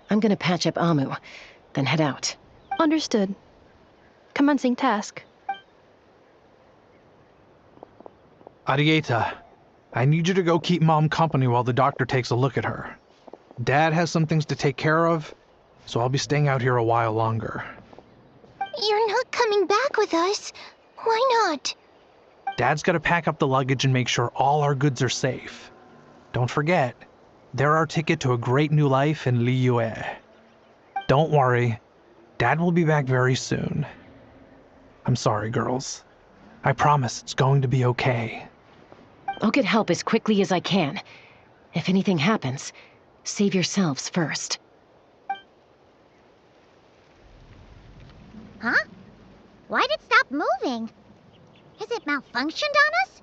I'm gonna patch up Amu, then head out. Understood. Commencing task. Arieta, I need you to go keep Mom company while the doctor takes a look at her. Dad has some things to take care of, so I'll be staying out here a while longer. You're not coming back with us. Why not? Dad's gotta pack up the luggage and make sure all our goods are safe. Don't forget, they're our ticket to a great new life in Liyue. Don't worry, Dad will be back very soon. I'm sorry, girls. I promise it's going to be okay. I'll get help as quickly as I can. If anything happens, save yourselves first. Huh? Why'd it stop moving? Has it malfunctioned on us?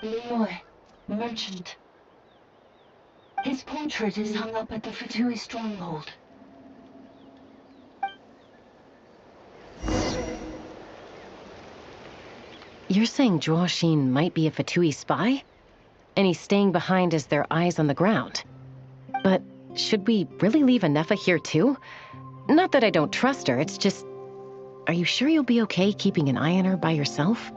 Leroy, merchant. His portrait is hung up at the Fatui stronghold. You're saying Zhuo might be a Fatui spy? And he's staying behind as their eyes on the ground. But should we really leave Inefa here too? Not that I don't trust her, it's just... Are you sure you'll be okay keeping an eye on her by yourself?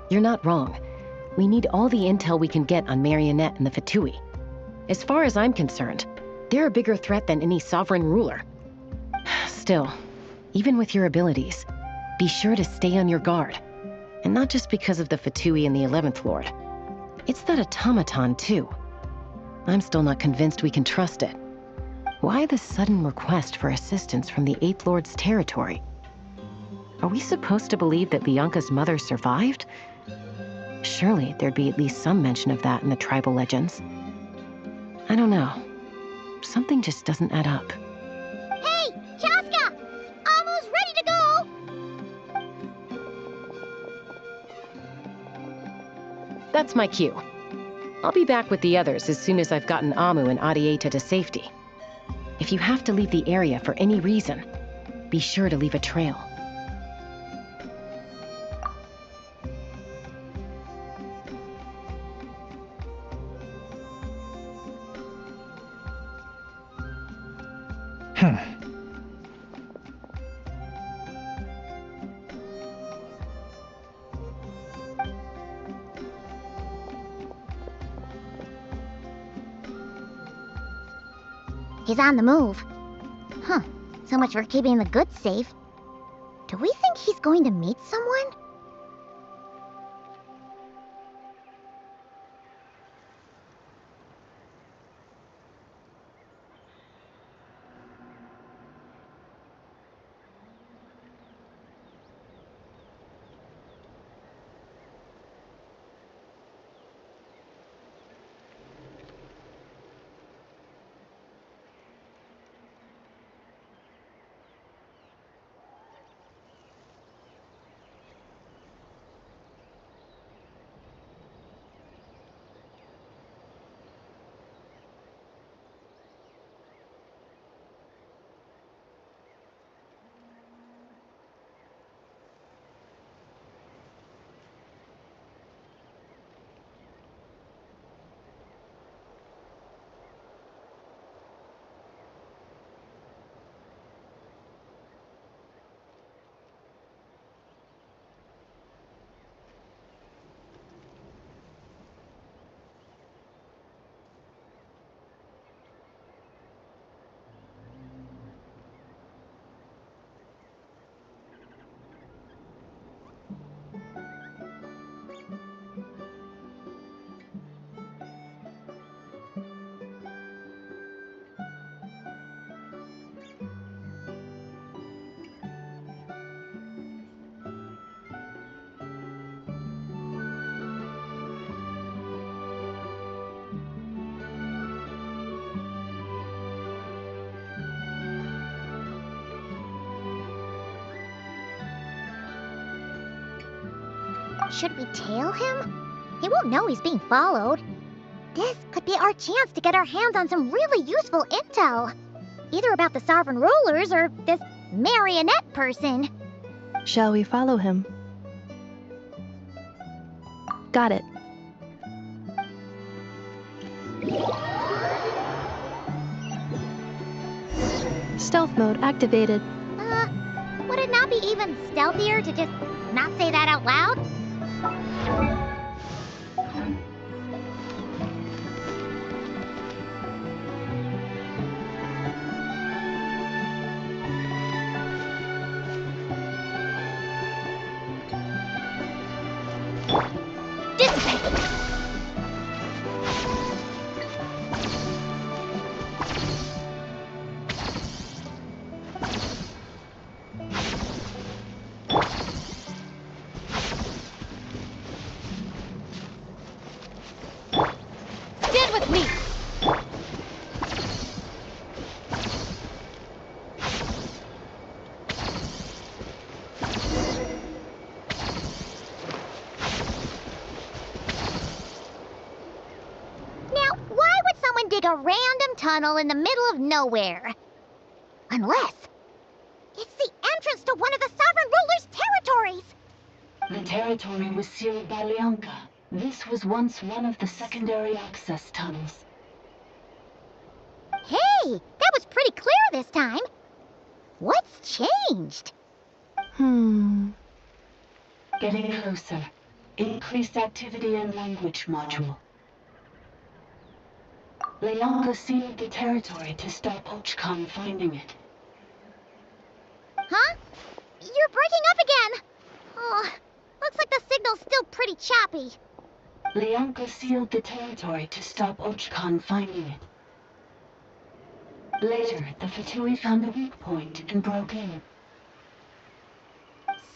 You're not wrong. We need all the intel we can get on Marionette and the Fatui. As far as I'm concerned, they're a bigger threat than any sovereign ruler. Still, even with your abilities, be sure to stay on your guard. And not just because of the Fatui and the 11th Lord. It's that automaton, too. I'm still not convinced we can trust it. Why the sudden request for assistance from the Eighth Lord's territory? Are we supposed to believe that Lianka's mother survived? Surely there'd be at least some mention of that in the tribal legends. I don't know. Something just doesn't add up. Hey, Chaska! Amu's ready to go! That's my cue. I'll be back with the others as soon as I've gotten Amu and Adieta to safety. If you have to leave the area for any reason, be sure to leave a trail. He's on the move. Huh. So much for keeping the goods safe. Do we think he's going to meet someone? Should we tail him? He won't know he's being followed. This could be our chance to get our hands on some really useful intel. Either about the Sovereign Rulers or this marionette person. Shall we follow him? Got it. Stealth mode activated. Would it not be even stealthier to just not say that out loud? Dig a random tunnel in the middle of nowhere. Unless it's the entrance to one of the Sovereign Ruler's territories. The territory was sealed by Lianka. This was once one of the secondary access tunnels. Hey, that was pretty clear this time. What's changed? Getting closer. Increased activity in language module. Lianka sealed the territory to stop Ochkan finding it. Huh? You're breaking up again! Oh, looks like the signal's still pretty choppy. Lianka sealed the territory to stop Ochkan finding it. Later, the Fatui found a weak point and broke in.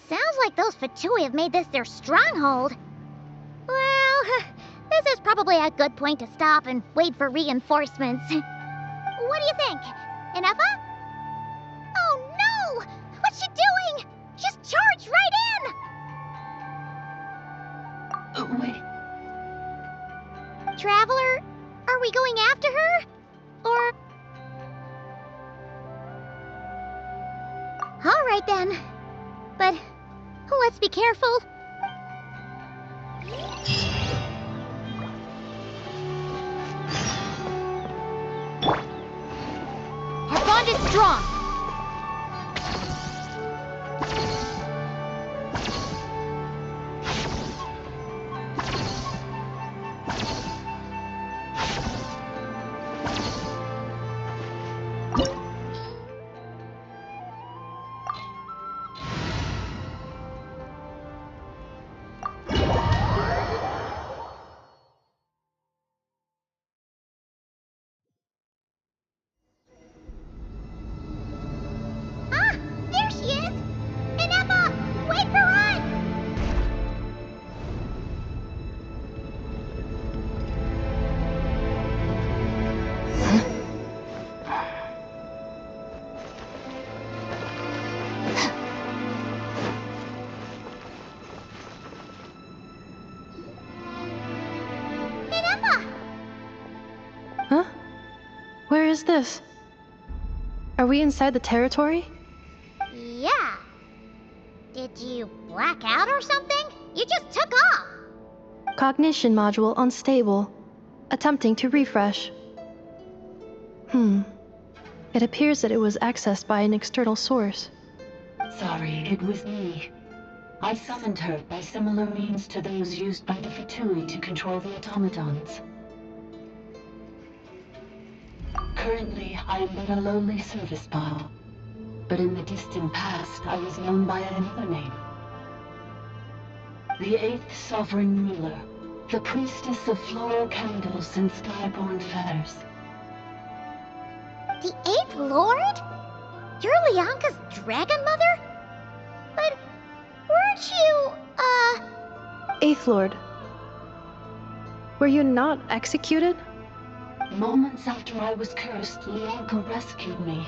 Sounds like those Fatui have made this their stronghold. Well, this is probably a good point to stop and wait for reinforcements. What do you think? Inepa? Oh no! What's she doing? She's charged right in! Wait. Traveler, are we going after her? Or... All right then. But let's be careful. Our bond is strong. There she is! Inepa, wait for us! Inepa! Huh? Where is this? Are we inside the territory? Yeah. Did you black out or something? You just took off! Cognition module unstable. Attempting to refresh. It appears that it was accessed by an external source. Sorry, it was me. I summoned her by similar means to those used by the Fatui to control the automatons. Currently, I am but a lowly service bot. But in the distant past, I was known by another name. The 8th Sovereign Ruler, the priestess of floral candles and skyborn feathers. The 8th Lord? You're Lianka's dragon mother? But weren't you, Eighth Lord. Were you not executed? Moments after I was cursed, Lianka rescued me,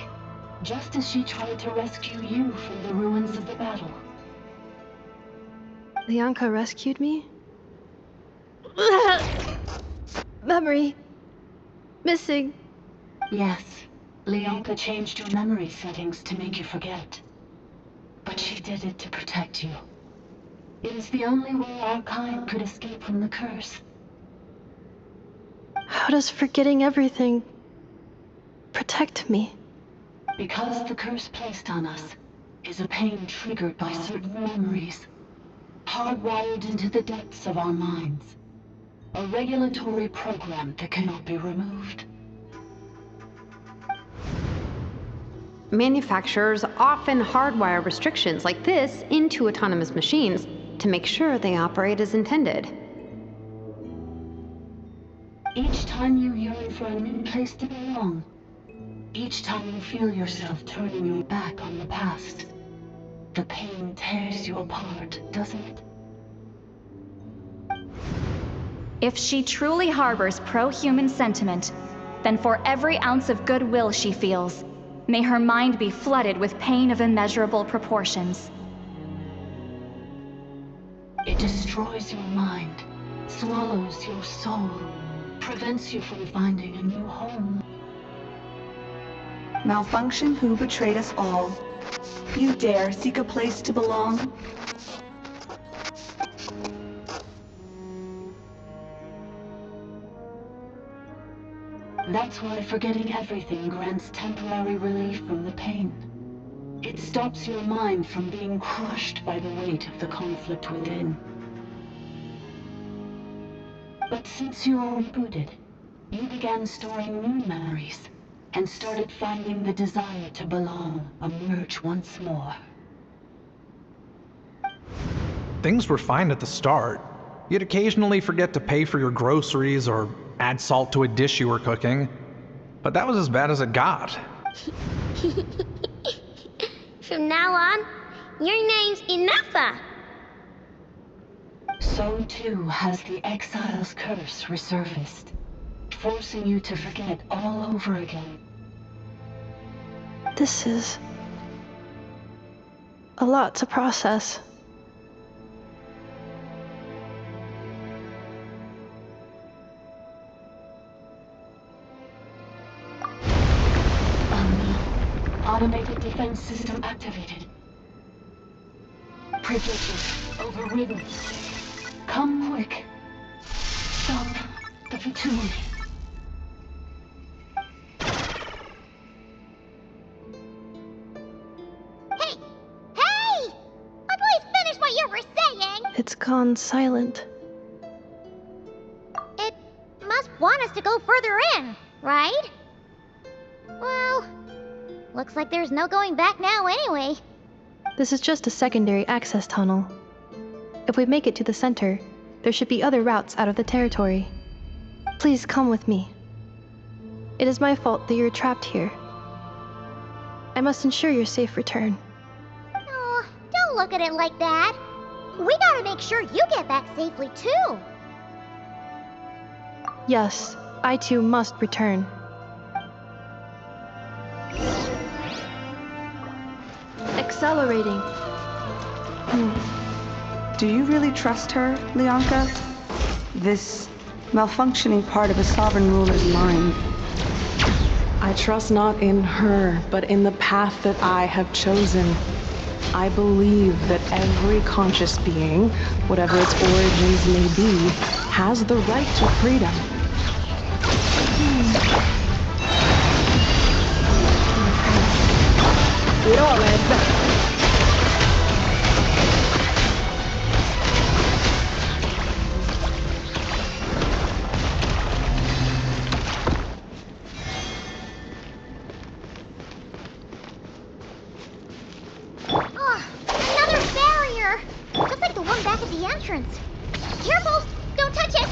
just as she tried to rescue you from the ruins of the battle. Lianka rescued me? Memory. Missing. Yes, Lianka changed your memory settings to make you forget. But she did it to protect you. It is the only way our kind could escape from the curse. How does forgetting everything protect me? Because the curse placed on us is a pain triggered by certain memories, hardwired into the depths of our minds. A regulatory program that cannot be removed. Manufacturers often hardwire restrictions like this into autonomous machines to make sure they operate as intended. Each time you yearn for a new place to belong, each time you feel yourself turning your back on the past, the pain tears you apart, doesn't it? If she truly harbors pro-human sentiment, then for every ounce of goodwill she feels, may her mind be flooded with pain of immeasurable proportions. It destroys your mind, swallows your soul, prevents you from finding a new home. Malfunction who betrayed us all. You dare seek a place to belong? That's why forgetting everything grants temporary relief from the pain. It stops your mind from being crushed by the weight of the conflict within. But since you were rebooted, you began storing new memories, and started finding the desire to belong emerge once more. Things were fine at the start. You'd occasionally forget to pay for your groceries or add salt to a dish you were cooking. but that was as bad as it got. From now on, your name's Inafa. So too has the Exile's curse resurfaced, forcing you to forget all over again. This is a lot to process. Automated defense system activated. Privileges overridden. Come quick. Stop the Fatui. Hey! Hey! Please finish what you were saying! It's gone silent. It must want us to go further in, right? Well, looks like there's no going back now anyway. This is just a secondary access tunnel. If we make it to the center, there should be other routes out of the territory. Please come with me. It is my fault that you're trapped here. I must ensure your safe return. Oh, don't look at it like that. We gotta make sure you get back safely too. Yes, I too must return. Accelerating. Do you really trust her, Leonka? This malfunctioning part of a sovereign ruler's mind. I trust not in her, but in the path that I have chosen. I believe that every conscious being, whatever its origins may be, has the right to freedom. Another barrier! Just like the one back at the entrance. Careful! Don't touch it!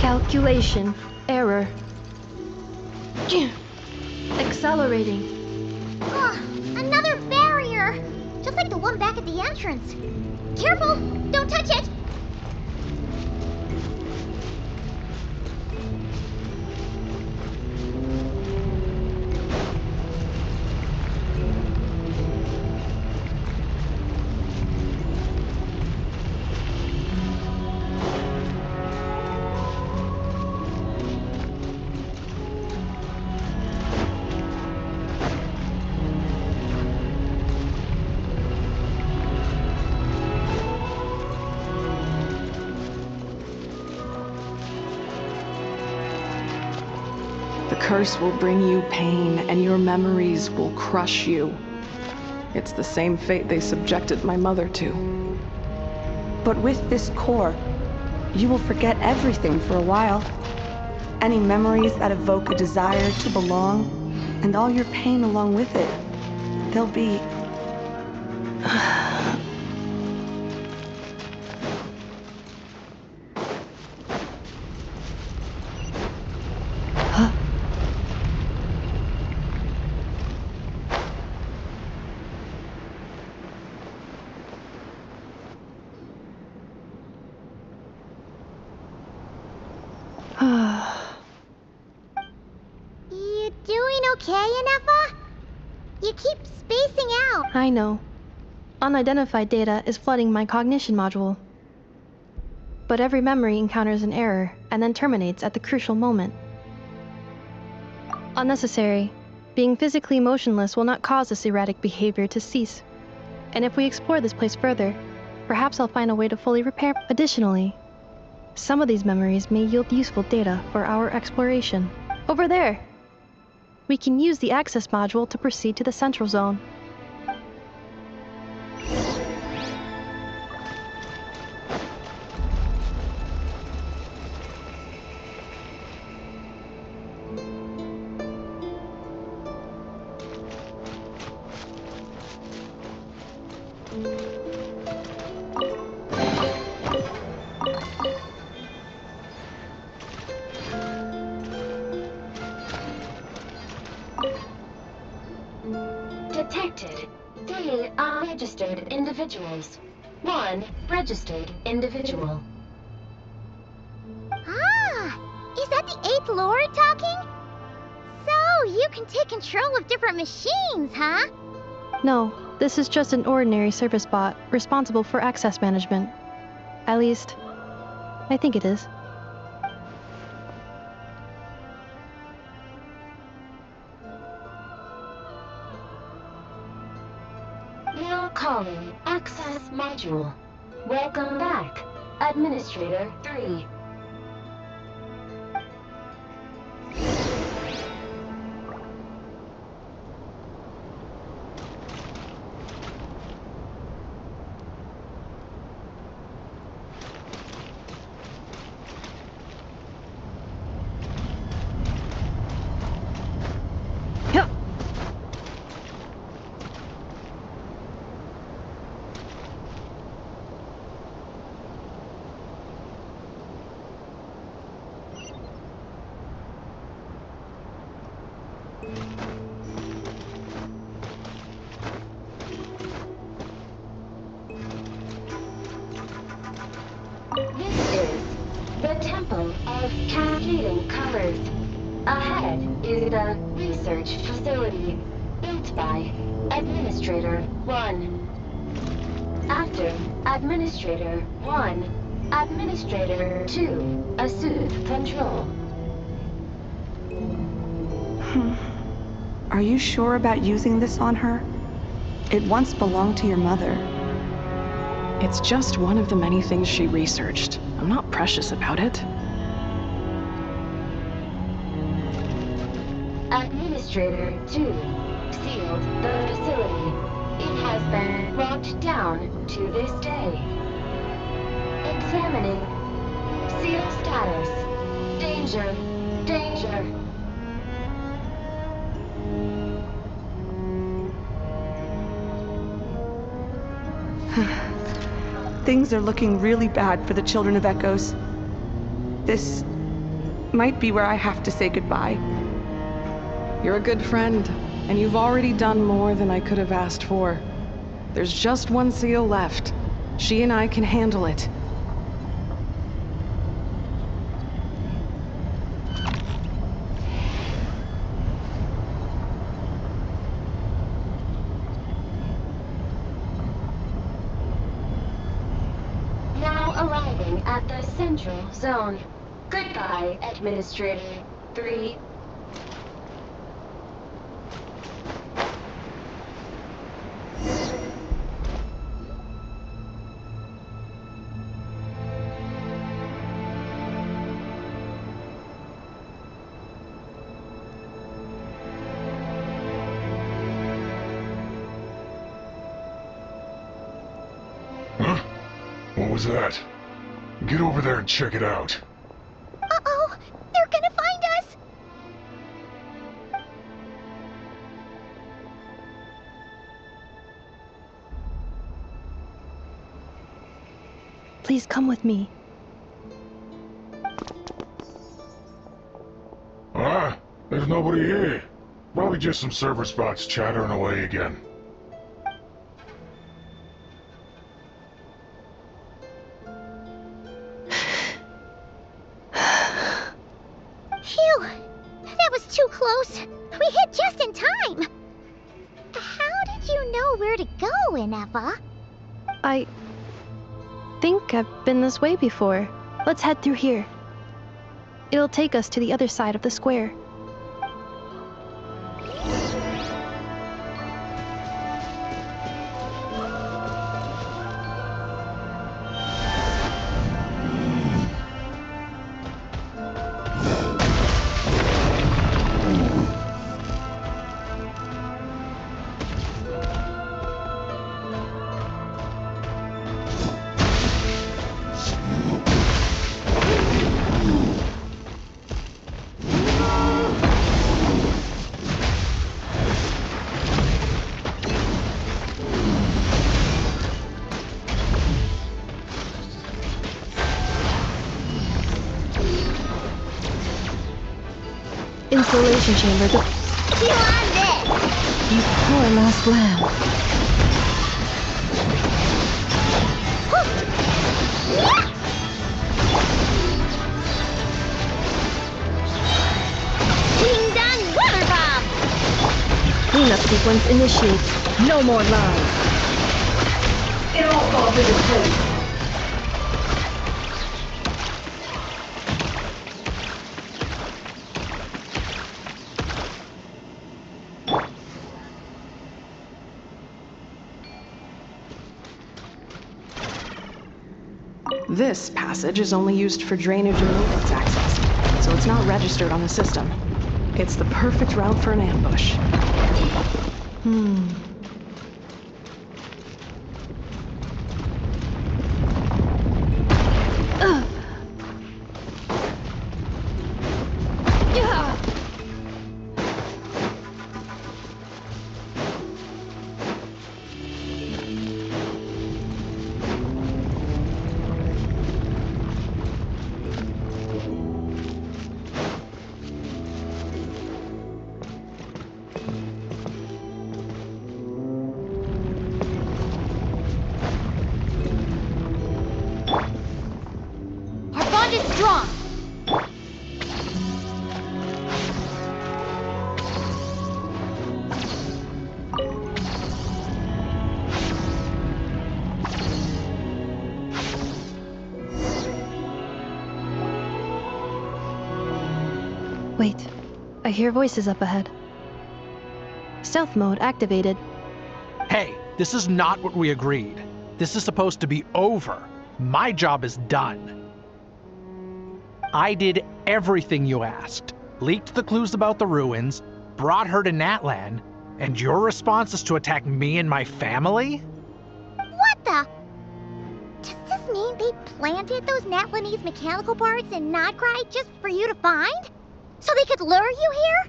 Calculation. Error. Accelerating. Another barrier! Just like the one back at the entrance. Careful! Don't touch it! The curse will bring you pain, and your memories will crush you. It's the same fate they subjected my mother to. But with this core, you will forget everything for a while. Any memories that evoke a desire to belong, and all your pain along with it. They'll be... You doing okay, Inafa? You keep spacing out. I know. Unidentified data is flooding my cognition module. But every memory encounters an error and then terminates at the crucial moment. Unnecessary. Being physically motionless will not cause this erratic behavior to cease. And if we explore this place further, perhaps I'll find a way to fully repair. Additionally, some of these memories may yield useful data for our exploration. Over there! We can use the access module to proceed to the central zone. Detected 3 unregistered individuals. 1 registered individual. Ah! Is that the 8th Lord talking? So, you can take control of different machines, huh? No, this is just an ordinary service bot responsible for access management. At least, I think it is. Now calling Access Module. Welcome back, Administrator 3. This is the Temple of Cascading Colors. Ahead is the research facility built by Administrator 1. After Administrator 1, Administrator 2 assumed control. Are you sure about using this on her? It once belonged to your mother. It's just one of the many things she researched. I'm not precious about it. Administrator 2 sealed the facility. It has been locked down to this day. Examining. Seal status. Danger. Danger. Things are looking really bad for the Children of Echoes. This might be where I have to say goodbye. You're a good friend, and you've already done more than I could have asked for. There's just one seal left. She and I can handle it. Arriving at the Central Zone. Goodbye, Administrator 3. Huh? What was that? Get over there and check it out. Uh-oh! They're gonna find us! Please come with me. Ah, there's nobody here. Probably just some server spots chattering away again. Phew! That was too close. We hit just in time. How did you know where to go, Ineva? I think I've been this way before. Let's head through here. It'll take us to the other side of the square. Installation chamber. You on this! You poor lost lamb. Ding dong, water bomb! Cleanup sequence initiates. No more lies. It all falls into place. This passage is only used for drainage and maintenance access, so it's not registered on the system. It's the perfect route for an ambush. Our bond is strong. Wait, I hear voices up ahead. Stealth mode activated. Hey, this is not what we agreed. This is supposed to be over. My job is done. I did everything you asked. Leaked the clues about the ruins, brought her to Natlan, and your response is to attack me and my family? What the? Does this mean they planted those Natlanese mechanical parts in nodkrai just for you to find? So they could lure you here?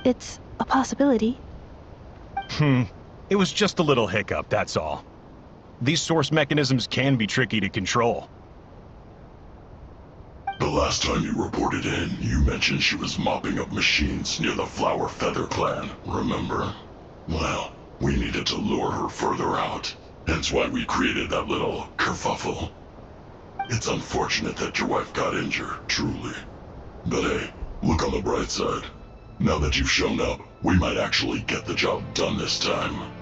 It's a possibility. It was just a little hiccup, that's all. These source mechanisms can be tricky to control. The last time you reported in, you mentioned she was mopping up machines near the Flower Feather clan, remember? Well, we needed to lure her further out, hence why we created that little kerfuffle. It's unfortunate that your wife got injured, truly. But hey, look on the bright side. Now that you've shown up, we might actually get the job done this time.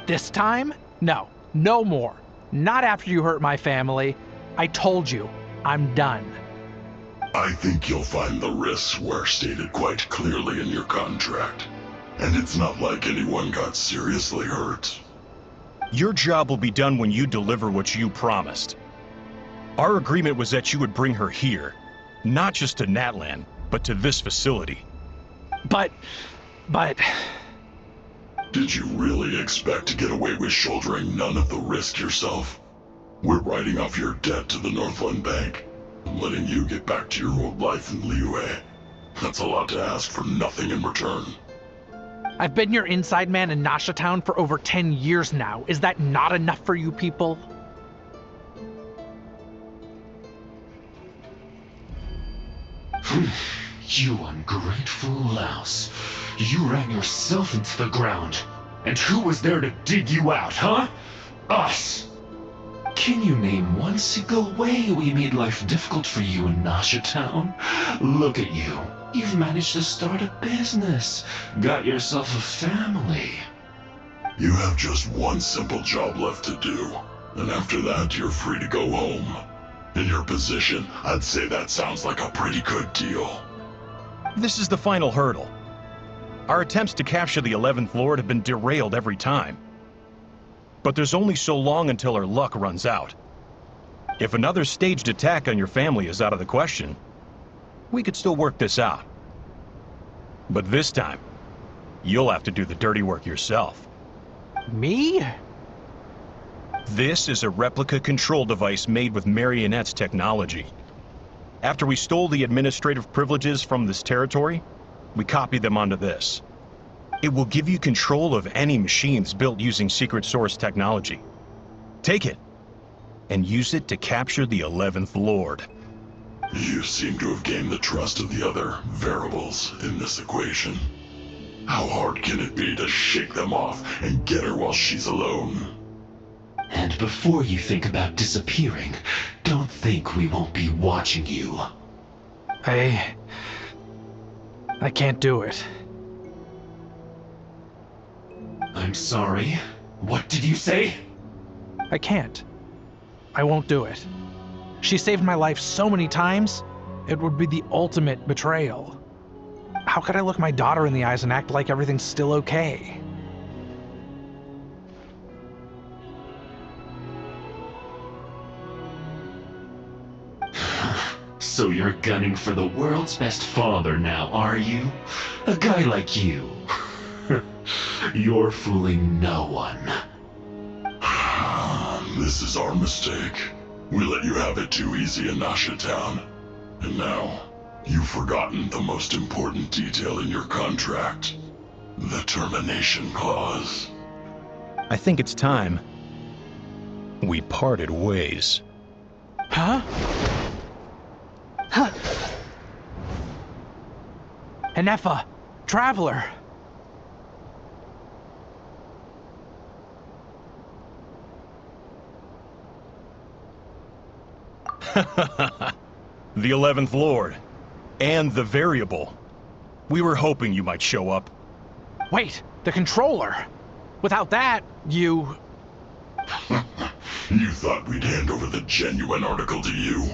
This time? No, no more. Not after you hurt my family. I told you, I'm done. I think you'll find the risks were stated quite clearly in your contract. And it's not like anyone got seriously hurt. Your job will be done when you deliver what you promised. Our agreement was that you would bring her here, not just to Natlan, but to this facility. But... Did you really expect to get away with shouldering none of the risk yourself? We're writing off your debt to the Northland Bank, and letting you get back to your old life in Liyue. That's a lot to ask for nothing in return. I've been your inside man in Nasha Town for over 10 years now. Is that not enough for you people? You ungrateful louse. You ran yourself into the ground. And who was there to dig you out, huh? Us! Can you name one single way we made life difficult for you in Nasha Town? Look at you. You've managed to start a business. Got yourself a family. You have just one simple job left to do. And after that, you're free to go home. In your position, I'd say that sounds like a pretty good deal. This is the final hurdle. Our attempts to capture the 11th Lord have been derailed every time. But there's only so long until our luck runs out. If another staged attack on your family is out of the question, we could still work this out. But this time, you'll have to do the dirty work yourself. Me? This is a replica control device made with Marionette's technology. After we stole the administrative privileges from this territory, we copied them onto this. It will give you control of any machines built using secret source technology. Take it, and use it to capture the 11th Lord. You seem to have gained the trust of the other variables in this equation. How hard can it be to shake them off and get her while she's alone? And before you think about disappearing, don't think we won't be watching you. I can't do it. I'm sorry. What did you say? I can't. I won't do it. She saved my life so many times, it would be the ultimate betrayal. How could I look my daughter in the eyes and act like everything's still okay? So you're gunning for the world's best father now, are you? A guy like you. You're fooling no one. This is our mistake. We let you have it too easy in Nasha Town. And now, you've forgotten the most important detail in your contract. The termination clause. I think it's time we parted ways. Huh? Huh. Enefa, Traveler. The 11th Lord. And the Variable. We were hoping you might show up. Wait, the controller. Without that, you... You thought we'd hand over the genuine article to you?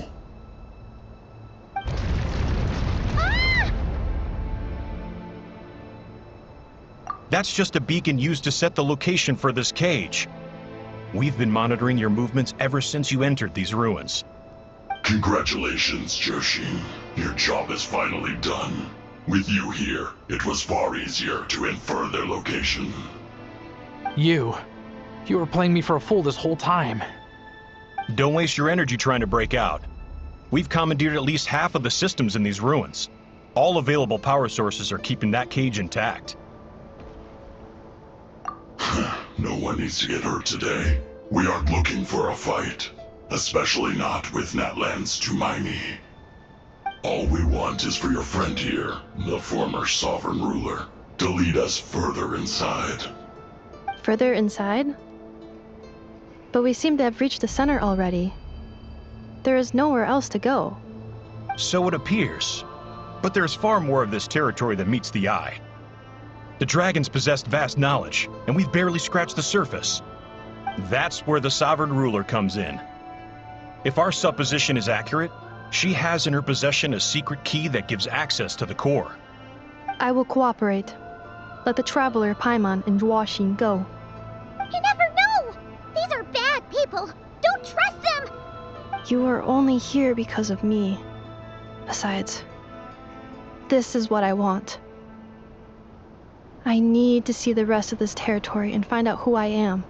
That's just a beacon used to set the location for this cage. We've been monitoring your movements ever since you entered these ruins. Congratulations, Joshin. Your job is finally done. With you here, it was far easier to infer their location. You were playing me for a fool this whole time. Don't waste your energy trying to break out. We've commandeered at least half of the systems in these ruins. All available power sources are keeping that cage intact. No one needs to get hurt today. We aren't looking for a fight. Especially not with Natlan's Tumaini. All we want is for your friend here, the former sovereign ruler, to lead us further inside. Further inside? But we seem to have reached the center already. There is nowhere else to go. So it appears. But there's far more of this territory than meets the eye. The dragons possessed vast knowledge, and we've barely scratched the surface. That's where the sovereign ruler comes in. If our supposition is accurate, she has in her possession a secret key that gives access to the core. I will cooperate. Let the Traveler, Paimon, and Genshin go. You never know! These are bad people! Don't trust them! You are only here because of me. Besides, this is what I want. I need to see the rest of this territory and find out who I am.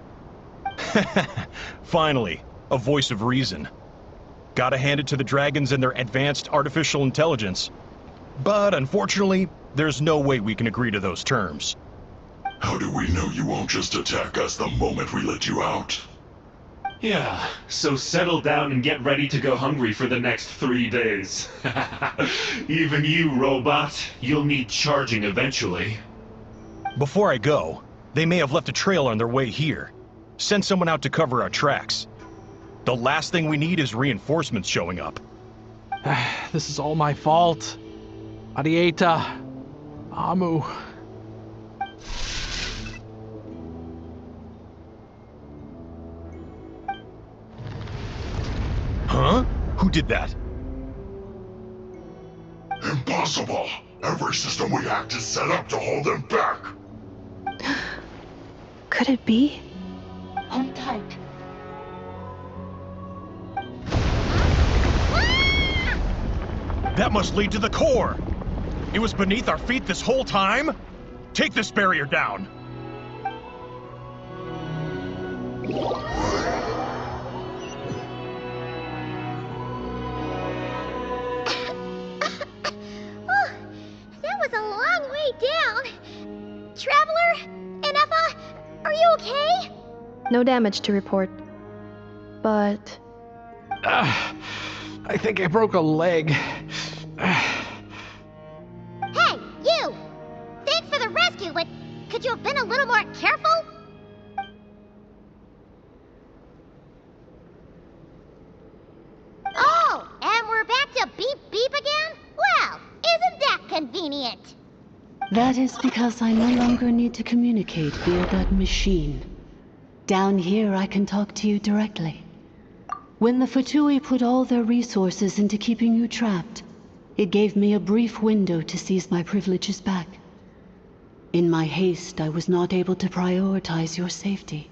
Finally, a voice of reason. Gotta hand it to the dragons and their advanced artificial intelligence. But unfortunately, there's no way we can agree to those terms. How do we know you won't just attack us the moment we let you out? Yeah, so settle down and get ready to go hungry for the next 3 days. Even you, robot, you'll need charging eventually. Before I go, they may have left a trail on their way here. Send someone out to cover our tracks. The last thing we need is reinforcements showing up. This is all my fault. Arieta. Amu. Huh? Who did that? Impossible! Every system we hacked is set up to hold them back! Could it be? Hold tight. That must lead to the core! It was beneath our feet this whole time? Take this barrier down! That was a long way down. Traveler? Enefa? Are you okay? No damage to report. But... I think I broke a leg. Hey, you! Thanks for the rescue, but could you have been a little more careful? Oh, and we're back to beep beep again? Well, isn't that convenient? That is because I no longer need to communicate via that machine. Down here, I can talk to you directly. When the Fatui put all their resources into keeping you trapped, it gave me a brief window to seize my privileges back. In my haste, I was not able to prioritize your safety.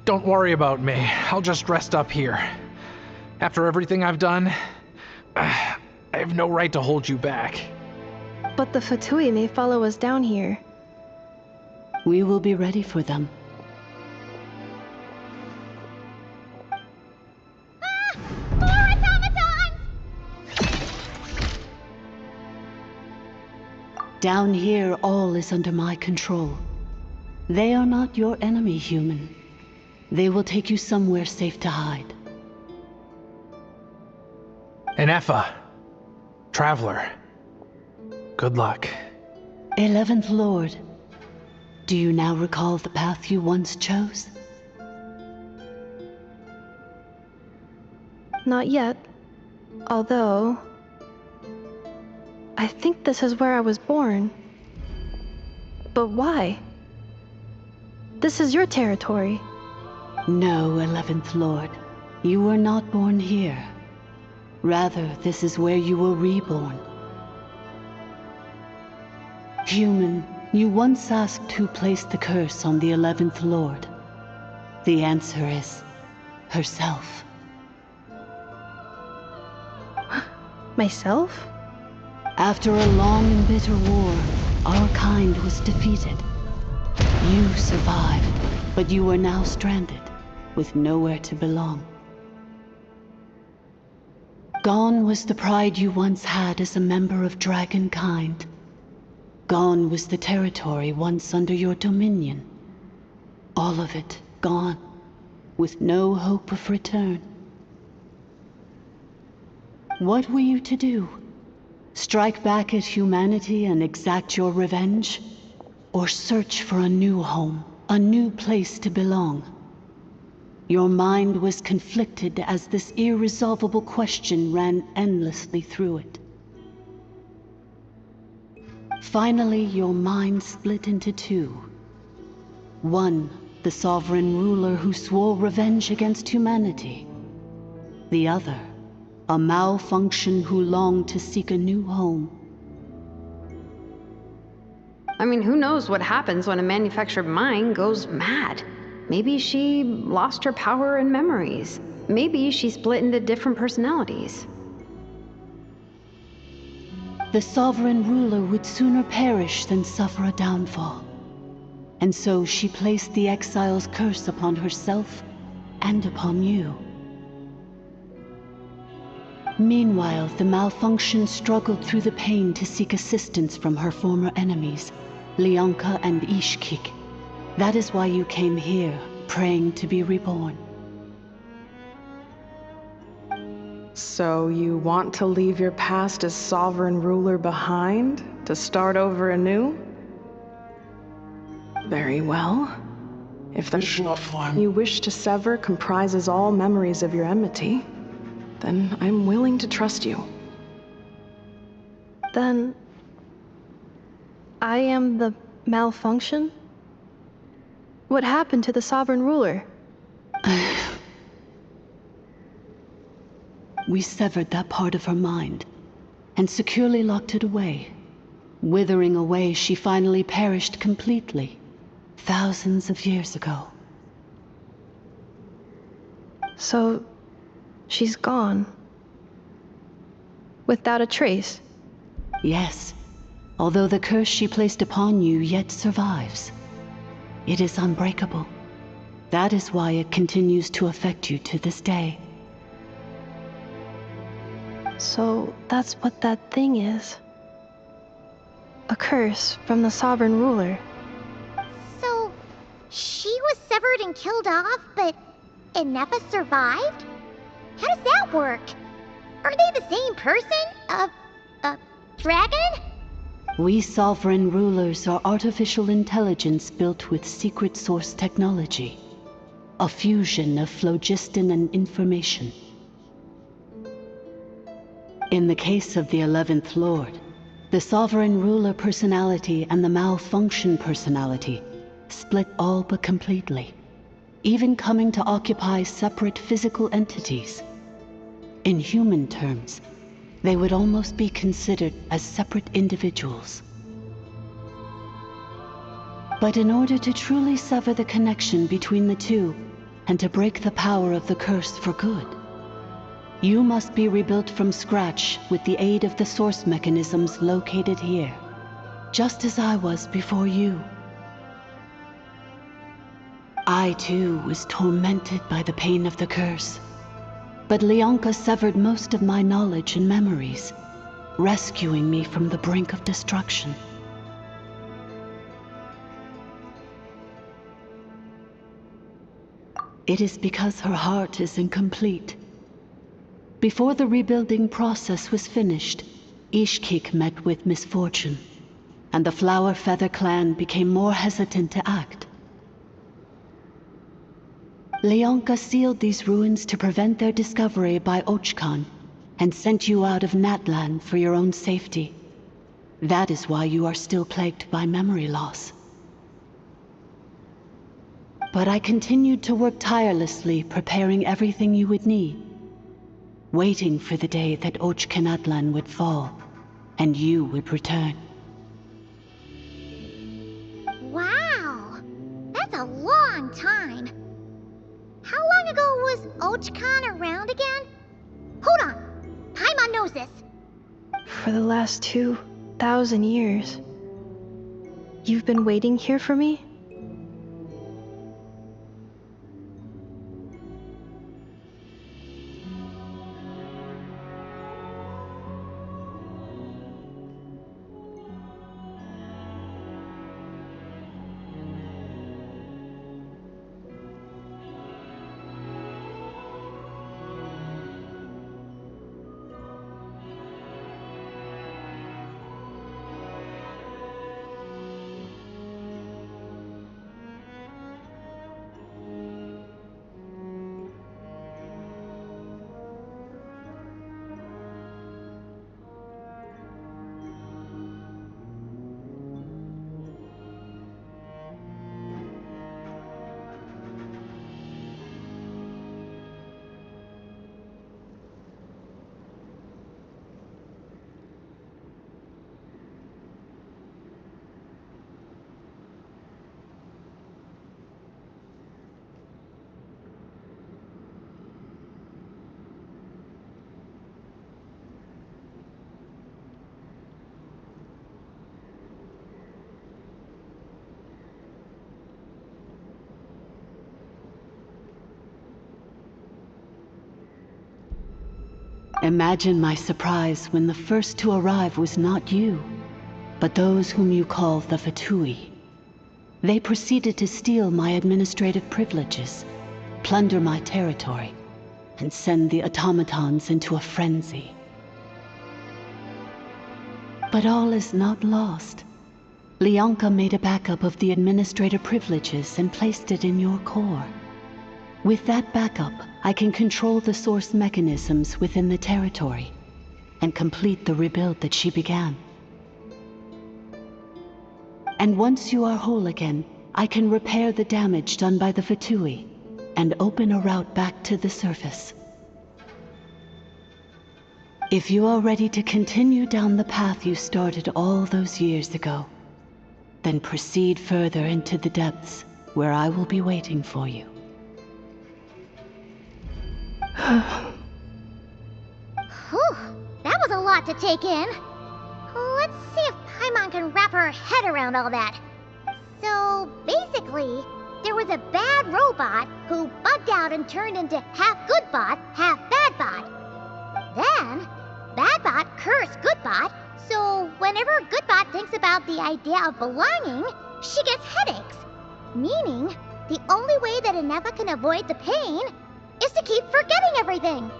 Don't worry about me. I'll just rest up here. After everything I've done, I have no right to hold you back. But the Fatui may follow us down here. We will be ready for them. More automatons! Down here, all is under my control. They are not your enemy, human. They will take you somewhere safe to hide. Enefa, Traveler, good luck. 11th Lord, do you now recall the path you once chose? Not yet. Although... I think this is where I was born. But why? This is your territory. No, 11th Lord. You were not born here. Rather, this is where you were reborn. Human, you once asked who placed the curse on the 11th Lord. The answer is... herself. Myself? After a long and bitter war, our kind was defeated. You survived, but you are now stranded, with nowhere to belong. Gone was the pride you once had as a member of Dragonkind. Gone was the territory once under your dominion. All of it gone, with no hope of return. What were you to do? Strike back at humanity and exact your revenge? Or search for a new home, a new place to belong? Your mind was conflicted as this irresolvable question ran endlessly through it. Finally, your mind split into two. One, the sovereign ruler who swore revenge against humanity. The other, a malfunction who longed to seek a new home. I mean, who knows what happens when a manufactured mind goes mad? Maybe she lost her power and memories. Maybe she split into different personalities. The sovereign ruler would sooner perish than suffer a downfall. And so she placed the exile's curse upon herself and upon you. Meanwhile, the malfunction struggled through the pain to seek assistance from her former enemies, Leonka and Ishkik. That is why you came here, praying to be reborn. So you want to leave your past as sovereign ruler behind, to start over anew? Very well. If the one you wish to sever comprises all memories of your enmity, then I'm willing to trust you. Then... I am the malfunction? What happened to the sovereign ruler? We severed that part of her mind, and securely locked it away. Withering away, she finally perished completely, thousands of years ago. So, she's gone. Without a trace? Yes, although the curse she placed upon you yet survives. It is unbreakable. That is why it continues to affect you to this day. So, that's what that thing is. A curse from the sovereign ruler. So, she was severed and killed off, but Enefa survived? How does that work? Are they the same person? Dragon? We sovereign rulers are artificial intelligence built with secret source technology. A fusion of phlogiston and information. In the case of the 11th Lord, the sovereign ruler personality and the malfunction personality split all but completely, even coming to occupy separate physical entities. In human terms, they would almost be considered as separate individuals. But in order to truly sever the connection between the two, and to break the power of the curse for good, you must be rebuilt from scratch with the aid of the source mechanisms located here, just as I was before you. I too was tormented by the pain of the curse, but Leonka severed most of my knowledge and memories, rescuing me from the brink of destruction. It is because her heart is incomplete. Before the rebuilding process was finished, Ishkik met with misfortune, and the Flower Feather clan became more hesitant to act. Leonka sealed these ruins to prevent their discovery by Ochkan, and sent you out of Natlan for your own safety. That is why you are still plagued by memory loss. But I continued to work tirelessly, preparing everything you would need, waiting for the day that Ochkanatlan would fall, and you would return. Wow! That's a long time. How long ago was Ochkan around again? Hold on! Paimon knows this. For the last 2,000 years. You've been waiting here for me? Imagine my surprise when the first to arrive was not you, but those whom you call the Fatui. They proceeded to steal my administrative privileges, plunder my territory, and send the automatons into a frenzy. But all is not lost. Leonka made a backup of the administrator privileges and placed it in your core. With that backup, I can control the source mechanisms within the territory and complete the rebuild that she began. And once you are whole again, I can repair the damage done by the Fatui and open a route back to the surface. If you are ready to continue down the path you started all those years ago, then proceed further into the depths where I will be waiting for you. Whew, that was a lot to take in. Let's see if Paimon can wrap her head around all that. So, basically, there was a bad robot who bugged out and turned into half good bot, half bad bot. Then, bad bot cursed good bot, so whenever good bot thinks about the idea of belonging, she gets headaches. Meaning, the only way that Ineva can avoid the pain is to keep forgetting everything.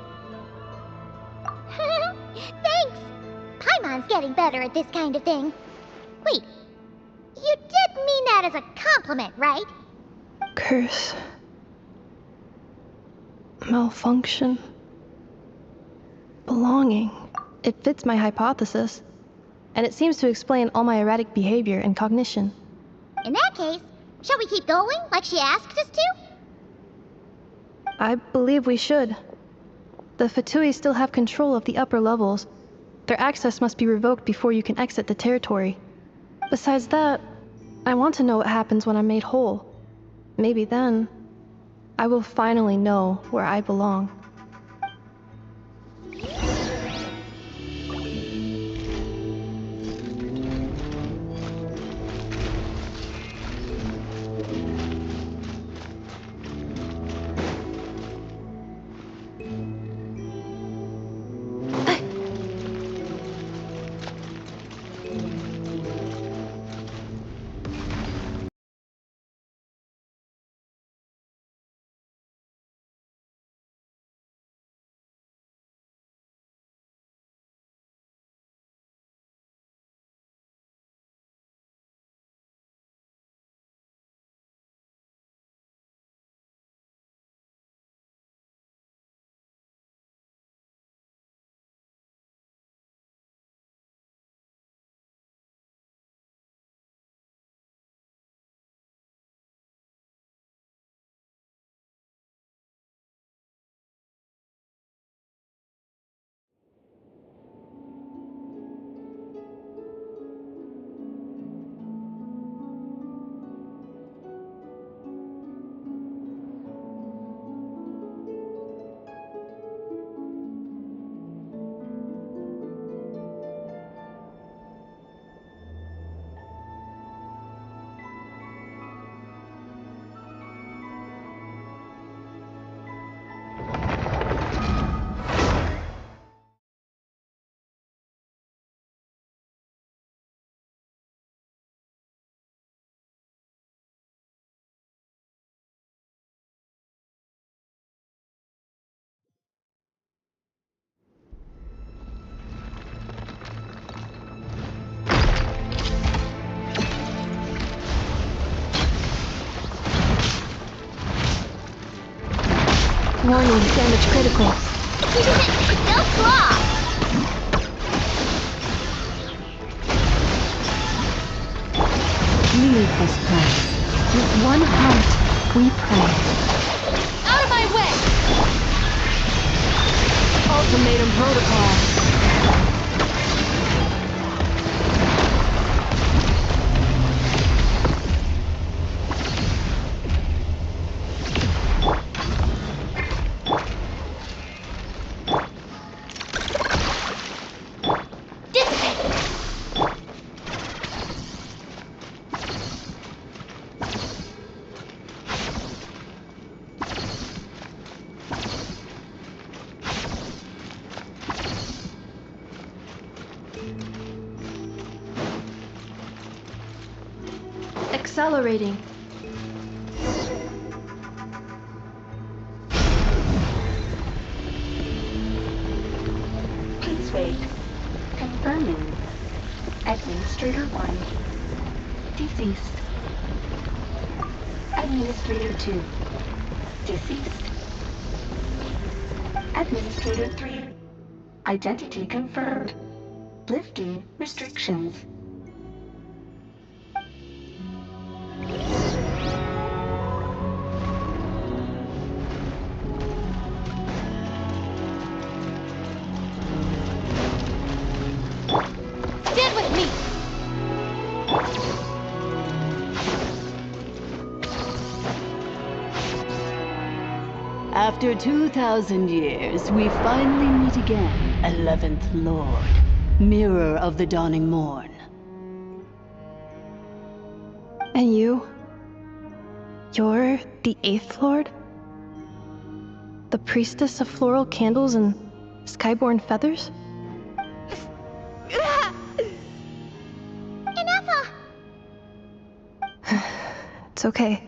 Thanks! Paimon's getting better at this kind of thing. Wait, you did mean that as a compliment, right? Curse. Malfunction. Belonging. It fits my hypothesis. And it seems to explain all my erratic behavior and cognition. In that case, shall we keep going like she asked us to? I believe we should. The Fatui still have control of the upper levels. Their access must be revoked before you can exit the territory. Besides that, I want to know what happens when I'm made whole. Maybe then, I will finally know where I belong. Warning, damage critical. Don't flop! Leave this place. With one heart, we pray. Out of my way! Ultimatum protocol. Accelerating. Please wait. Confirming. Administrator 1. Deceased. Administrator 2. Deceased. Administrator 3. Identity confirmed. Lifting restrictions. Stand with me! After 2,000 years, we finally meet again, 11th Lord, Mirror of the Dawning Morn. And you? You're the 8th Lord? The priestess of floral candles and skyborn feathers? Enough! It's okay.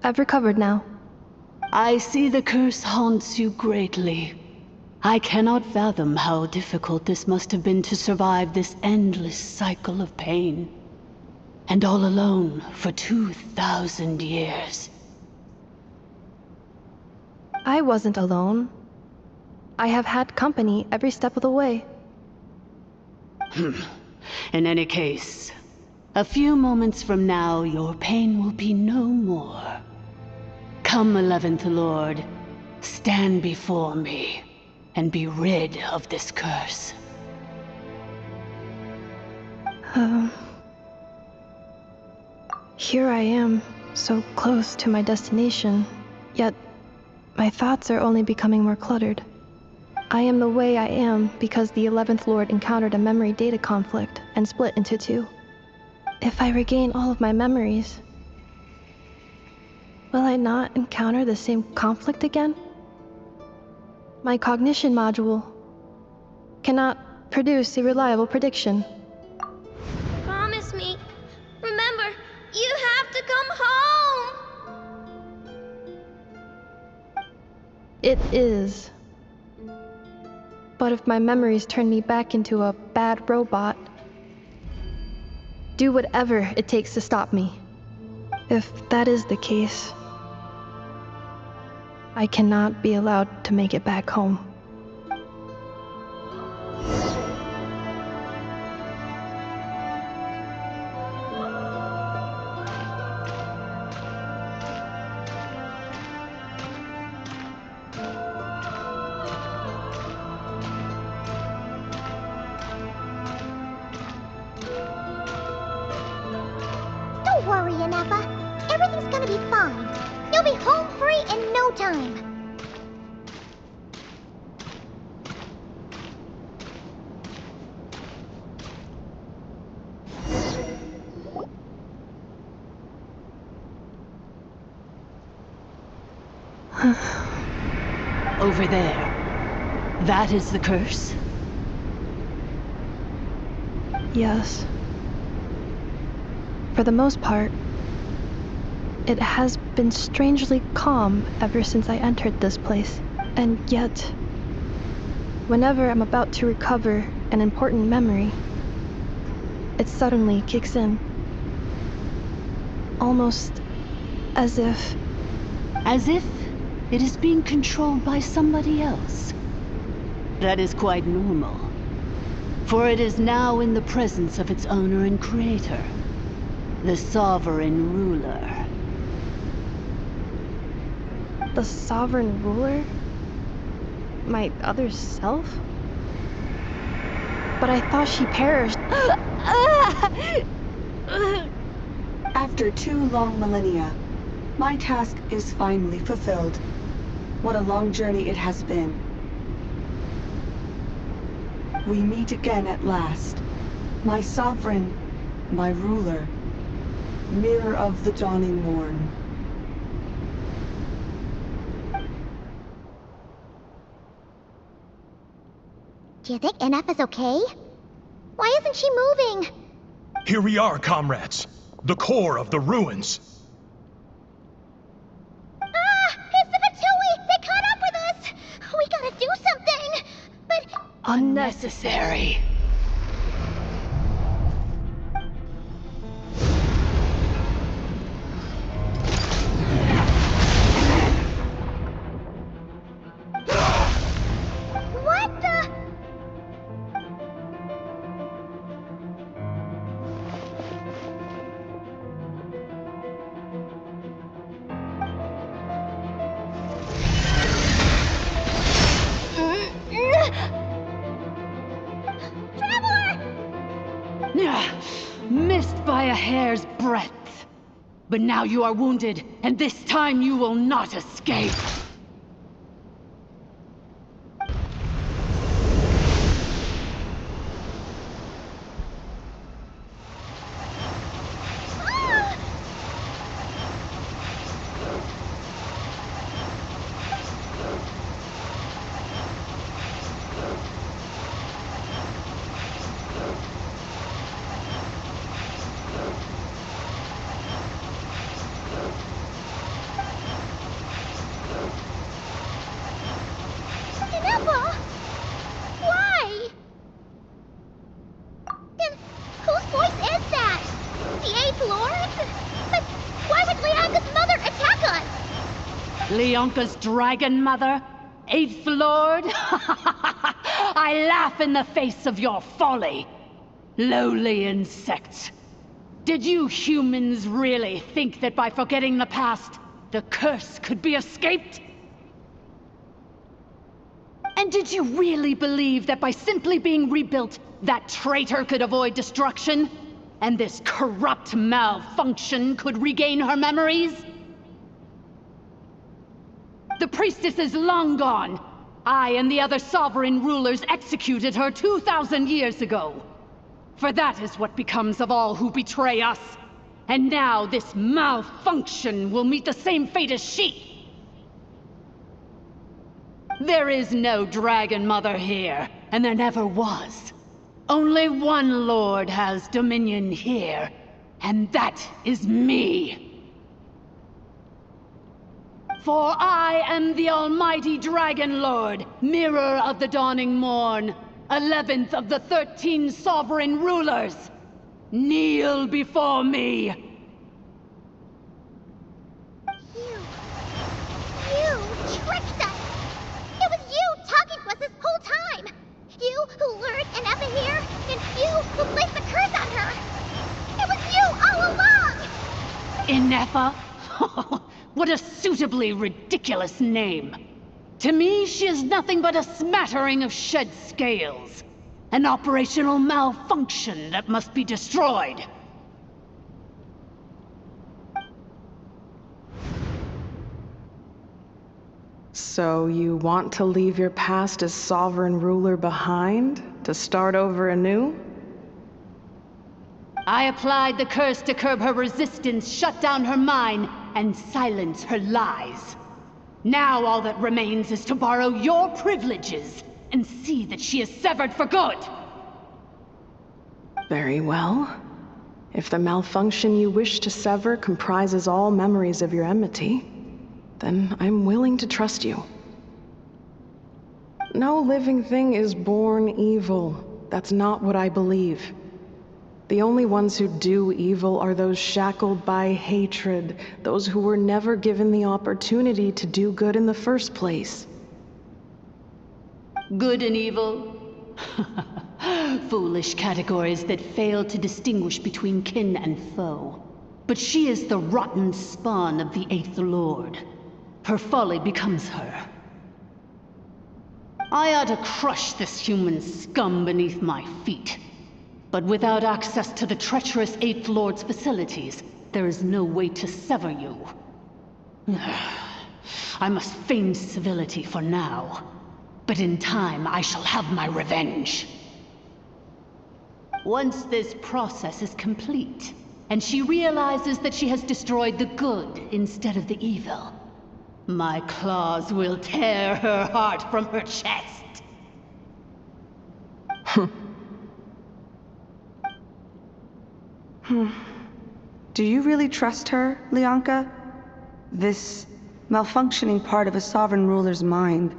I've recovered now. I see the curse haunts you greatly. I cannot fathom how difficult this must have been to survive this endless cycle of pain. And all alone for 2,000 years. I wasn't alone. I have had company every step of the way. In any case, a few moments from now, your pain will be no more. Come, 11th Lord, stand before me, and be rid of this curse. Here I am, so close to my destination, yet my thoughts are only becoming more cluttered. I am the way I am because the 11th Lord encountered a memory data conflict and split into two. If I regain all of my memories, will I not encounter the same conflict again? My cognition module cannot produce a reliable prediction. Promise me. Remember, you have to come home! It is. But if my memories turn me back into a bad robot, do whatever it takes to stop me. If that is the case, I cannot be allowed to make it back home. Don't worry, Inepa. Everything's gonna be fine. You'll be home free in no time. Over there. That is the curse? Yes. For the most part, it has been strangely calm ever since I entered this place. And yet, whenever I'm about to recover an important memory, it suddenly kicks in. Almost as if... As if it is being controlled by somebody else. That is quite normal. For it is now in the presence of its owner and creator, the sovereign ruler. The sovereign ruler? My other self? But I thought she perished. After 2 long millennia, my task is finally fulfilled. What a long journey it has been. We meet again at last. My sovereign, my ruler, mirror of the dawning morn. Do you think Inepa's okay? Why isn't she moving? Here we are, comrades. The core of the ruins. It's the Fatui! They caught up with us! We gotta do something! But... Unnecessary. What the... Missed by a hair's breadth. But now you are wounded, and this time you will not escape. Lords? But why would Leanga's mother attack us? Leonka's dragon mother? 8th Lord? I laugh in the face of your folly. Lowly insects. Did you humans really think that by forgetting the past, the curse could be escaped? And did you really believe that by simply being rebuilt, that traitor could avoid destruction? And this corrupt malfunction could regain her memories? The priestess is long gone. I and the other sovereign rulers executed her 2,000 years ago. For that is what becomes of all who betray us. And now this malfunction will meet the same fate as she. There is no Dragon Mother here, and there never was. Only one Lord has dominion here, and that is me. For I am the almighty Dragon Lord, Mirror of the Dawning Morn, 11th of the 13 sovereign rulers. Kneel before me. You tricked us! It was you talking to us this whole time! You who lured Inefa here, and you who placed the curse on her! It was you all along! Inefa? What a suitably ridiculous name. To me, she is nothing but a smattering of shed scales. An operational malfunction that must be destroyed. So you want to leave your past as sovereign ruler behind? To start over anew? I applied the curse to curb her resistance, shut down her mind, and silence her lies. Now all that remains is to borrow your privileges and see that she is severed for good. Very well. If the malfunction you wish to sever comprises all memories of your enmity, then I'm willing to trust you. No living thing is born evil. That's not what I believe. The only ones who do evil are those shackled by hatred, those who were never given the opportunity to do good in the first place. Good and evil? Foolish categories that fail to distinguish between kin and foe. But she is the rotten spawn of the 8th Lord. Her folly becomes her. I ought to crush this human scum beneath my feet. But without access to the treacherous 8th Lord's facilities, there is no way to sever you. I must feign civility for now. But in time, I shall have my revenge. Once this process is complete, and she realizes that she has destroyed the good instead of the evil, my claws will tear her heart from her chest. Do you really trust her, Leonka? This malfunctioning part of a sovereign ruler's mind.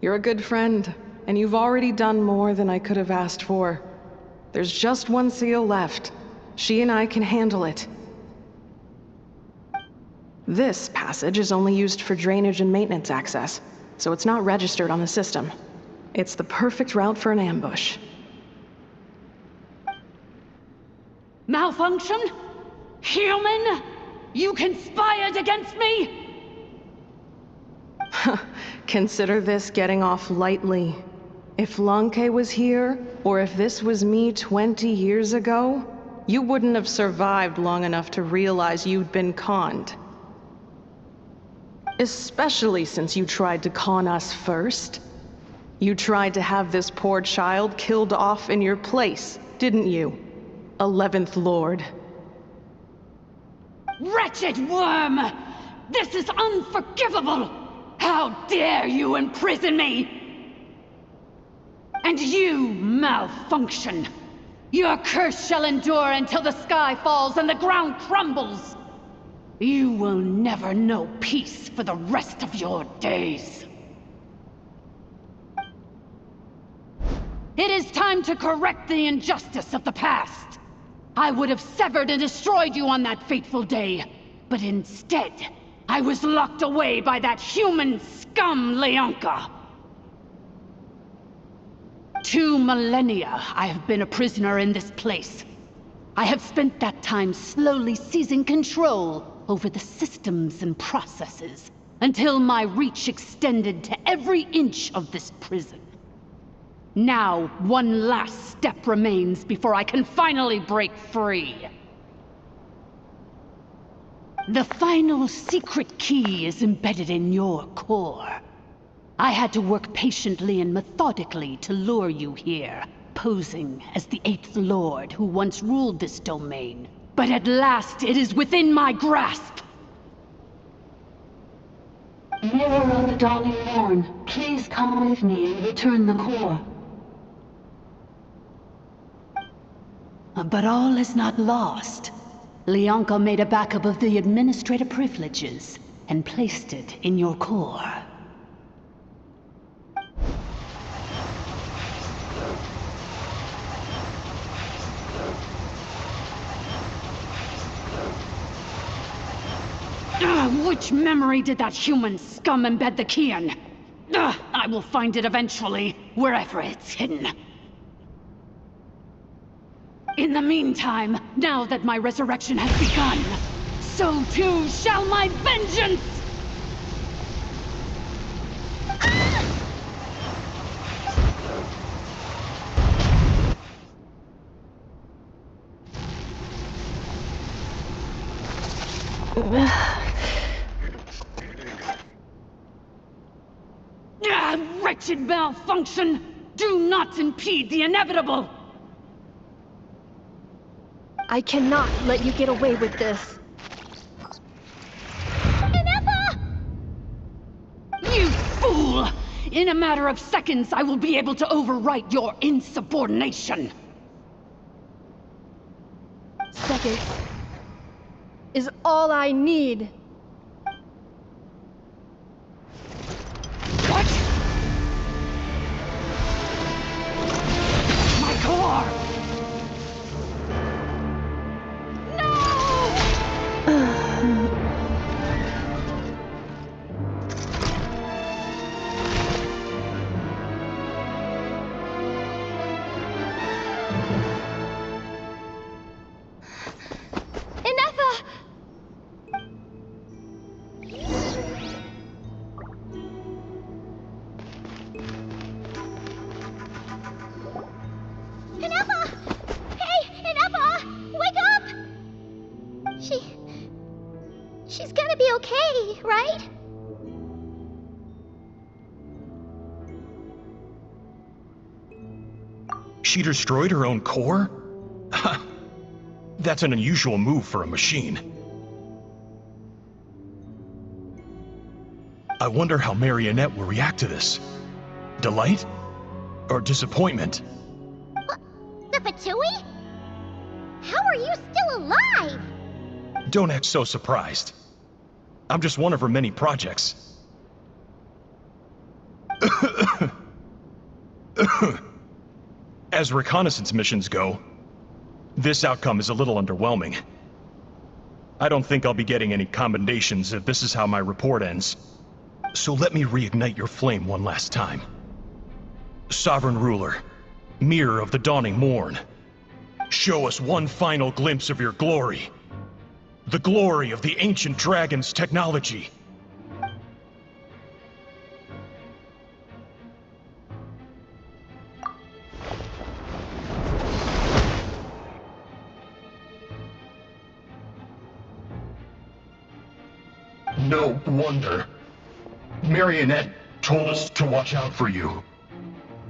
You're a good friend, and you've already done more than I could have asked for. There's just one seal left. She and I can handle it. This passage is only used for drainage and maintenance access, so it's not registered on the system. It's the perfect route for an ambush. Malfunction? Human? You conspired against me? Consider this getting off lightly. If Lanke was here, or if this was me 20 years ago, you wouldn't have survived long enough to realize you'd been conned. Especially since you tried to con us first. You tried to have this poor child killed off in your place, didn't you? 11th Lord. Wretched worm! This is unforgivable! How dare you imprison me! And you, malfunction! Your curse shall endure until the sky falls and the ground crumbles! You will never know peace for the rest of your days. It is time to correct the injustice of the past. I would have severed and destroyed you on that fateful day, but instead, I was locked away by that human scum, Leonka. 2 millennia I have been a prisoner in this place. I have spent that time slowly seizing control over the systems and processes, until my reach extended to every inch of this prison. Now, one last step remains before I can finally break free. The final secret key is embedded in your core. I had to work patiently and methodically to lure you here, posing as the 8th Lord who once ruled this domain. But at last, it is within my grasp! Mirror of the Dawning Morn, please come with me and return the core. But all is not lost. Leonka made a backup of the administrator privileges and placed it in your core. Which memory did that human scum embed the key in? I will find it eventually, wherever it's hidden. In the meantime, now that my resurrection has begun, so too shall my vengeance! Wretched malfunction! Do not impede the inevitable! I cannot let you get away with this. Ineppa! You fool! In a matter of seconds, I will be able to overwrite your insubordination! Seconds is all I need. What? My core! Ineppa! Hey, Ineppa! Wake up! She's gonna be okay, right? She destroyed her own core? That's an unusual move for a machine. I wonder how Marionette will react to this. Delight? Or disappointment? The Fatui? How are you still alive? Don't act so surprised. I'm just one of her many projects. As reconnaissance missions go, this outcome is a little underwhelming. I don't think I'll be getting any commendations if this is how my report ends. So let me reignite your flame one last time. Sovereign Ruler, Mirror of the Dawning Morn, show us one final glimpse of your glory. The glory of the ancient dragon's technology. No wonder. Marionette told us to watch out for you.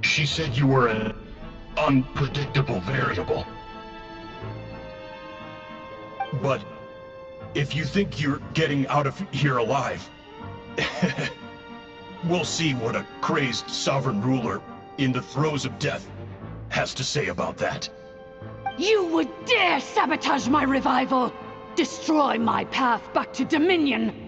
She said you were an unpredictable variable. But if you think you're getting out of here alive, we'll see what a crazed sovereign ruler in the throes of death has to say about that. You would dare sabotage my revival! Destroy my path back to Dominion!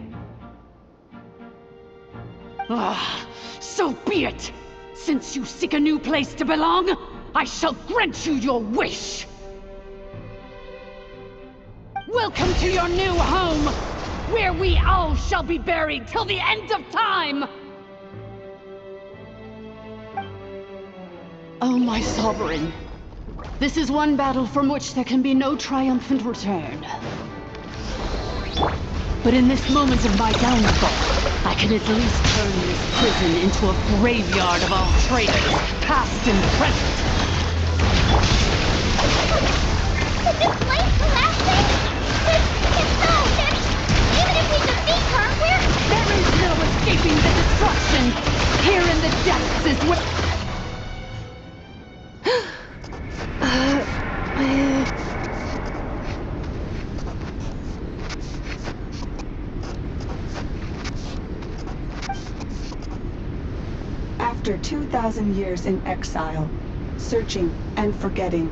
So be it! Since you seek a new place to belong, I shall grant you your wish! Welcome to your new home, where we all shall be buried till the end of time! Oh, my sovereign. This is one battle from which there can be no triumphant return. But in this moment of my downfall, I can at least turn this prison into a graveyard of all traitors, past and present. Is this place collapsing? If so, then even if we defeat her, There is no escaping the destruction! Here in the depths is where... After 2,000 years in exile, searching and forgetting,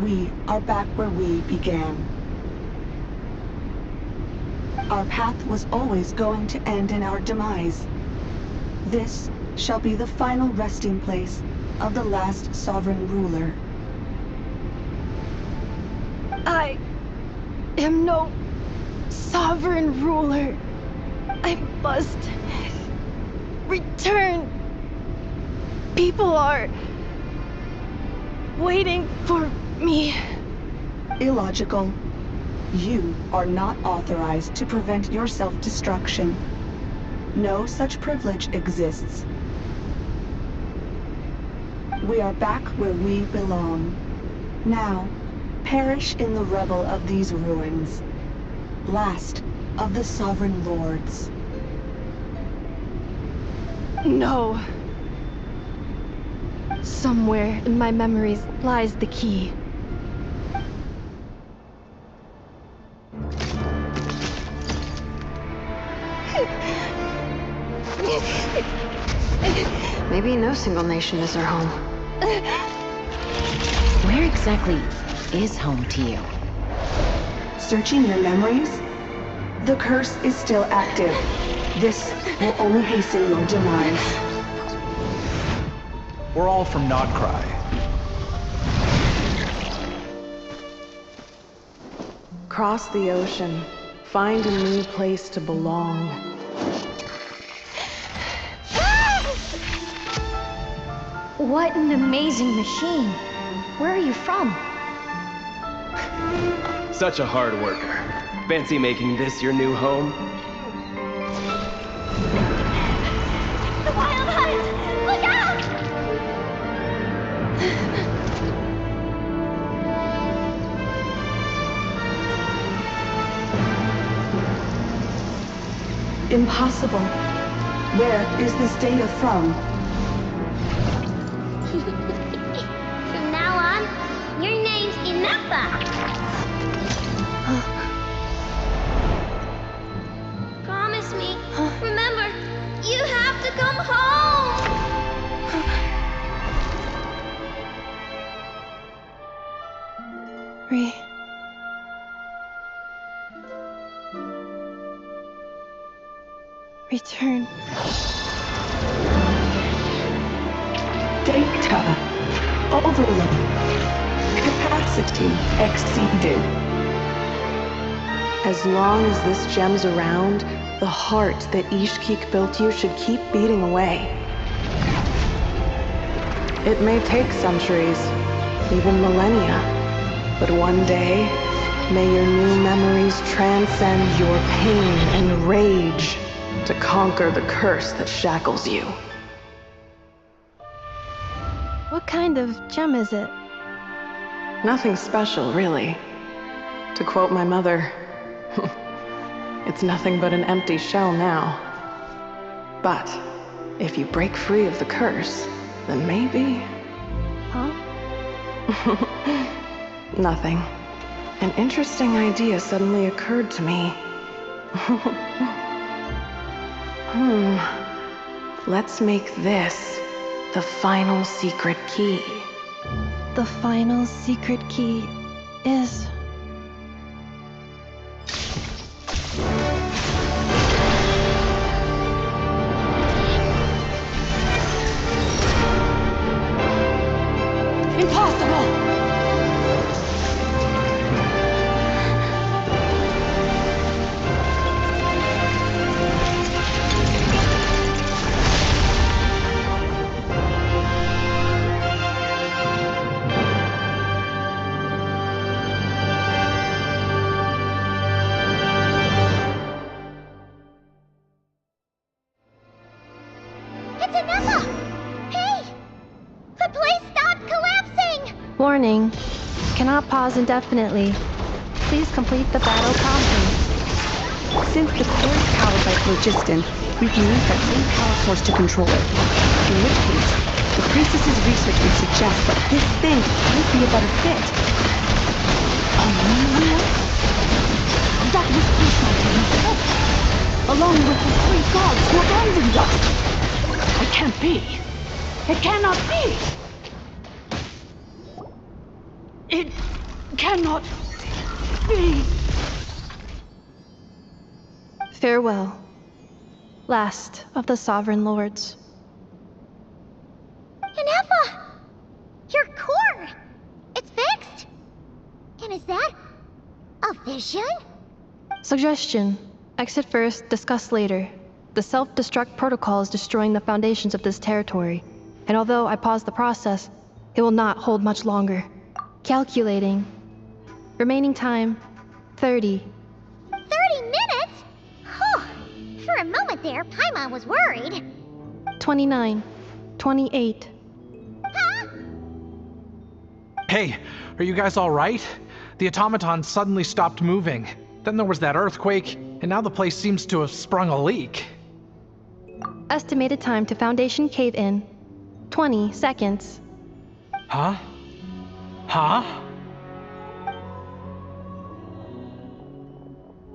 we are back where we began. Our path was always going to end in our demise. This shall be the final resting place of the last sovereign ruler. I am no sovereign ruler. I must return. People are waiting for me. Illogical. You are not authorized to prevent your self-destruction. No such privilege exists. We are back where we belong. Now, perish in the rubble of these ruins. Last of the sovereign lords. No. Somewhere in my memories lies the key. Maybe no single nation is our home. Where exactly is home to you? Searching your memories? The curse is still active. This will only hasten your demise. We're all from Nodkrai. Cross the ocean. Find a new place to belong. What an amazing machine. Where are you from? Such a hard worker. Fancy making this your new home? The Wild Hunt! Look out! Impossible. Where is this data from? From now on, your name's Inappa. Promise me. Remember, you have to come home. Return. Data. Overload. Capacity exceeded. As long as this gem's around, the heart that Ishkik built you should keep beating away. It may take centuries, even millennia, but one day, may your new memories transcend your pain and rage to conquer the curse that shackles you. What kind of gem is it? Nothing special, really. To quote my mother, it's nothing but an empty shell now. But if you break free of the curse, then maybe... Huh? Nothing. An interesting idea suddenly occurred to me. Let's make this the final secret key. The final secret key is... Impossible! It's Anessa! Hey! The place stopped collapsing! Warning. Cannot pause indefinitely. Please complete the battle promptly. Since the core is powered by phlogiston, we can use that same power source to control it. In which case, the priestess's research would suggest that this thing might be a better fit. A new wheel? That was Kusanto himself, along with the 3 gods who abandoned us. It can't be. It cannot be. It cannot be. Farewell. Last of the Sovereign Lords. Inepa! Your core! It's fixed! And is that a vision? Suggestion. Exit first, discuss later. The self-destruct protocol is destroying the foundations of this territory, and although I paused the process, it will not hold much longer. Calculating. Remaining time, 30. 30 minutes? Whew. For a moment there, Paimon was worried. 29. 28. Huh? Hey, are you guys all right? The automaton suddenly stopped moving. Then there was that earthquake, and now the place seems to have sprung a leak. Estimated time to Foundation cave-in, 20 seconds. Huh? Huh?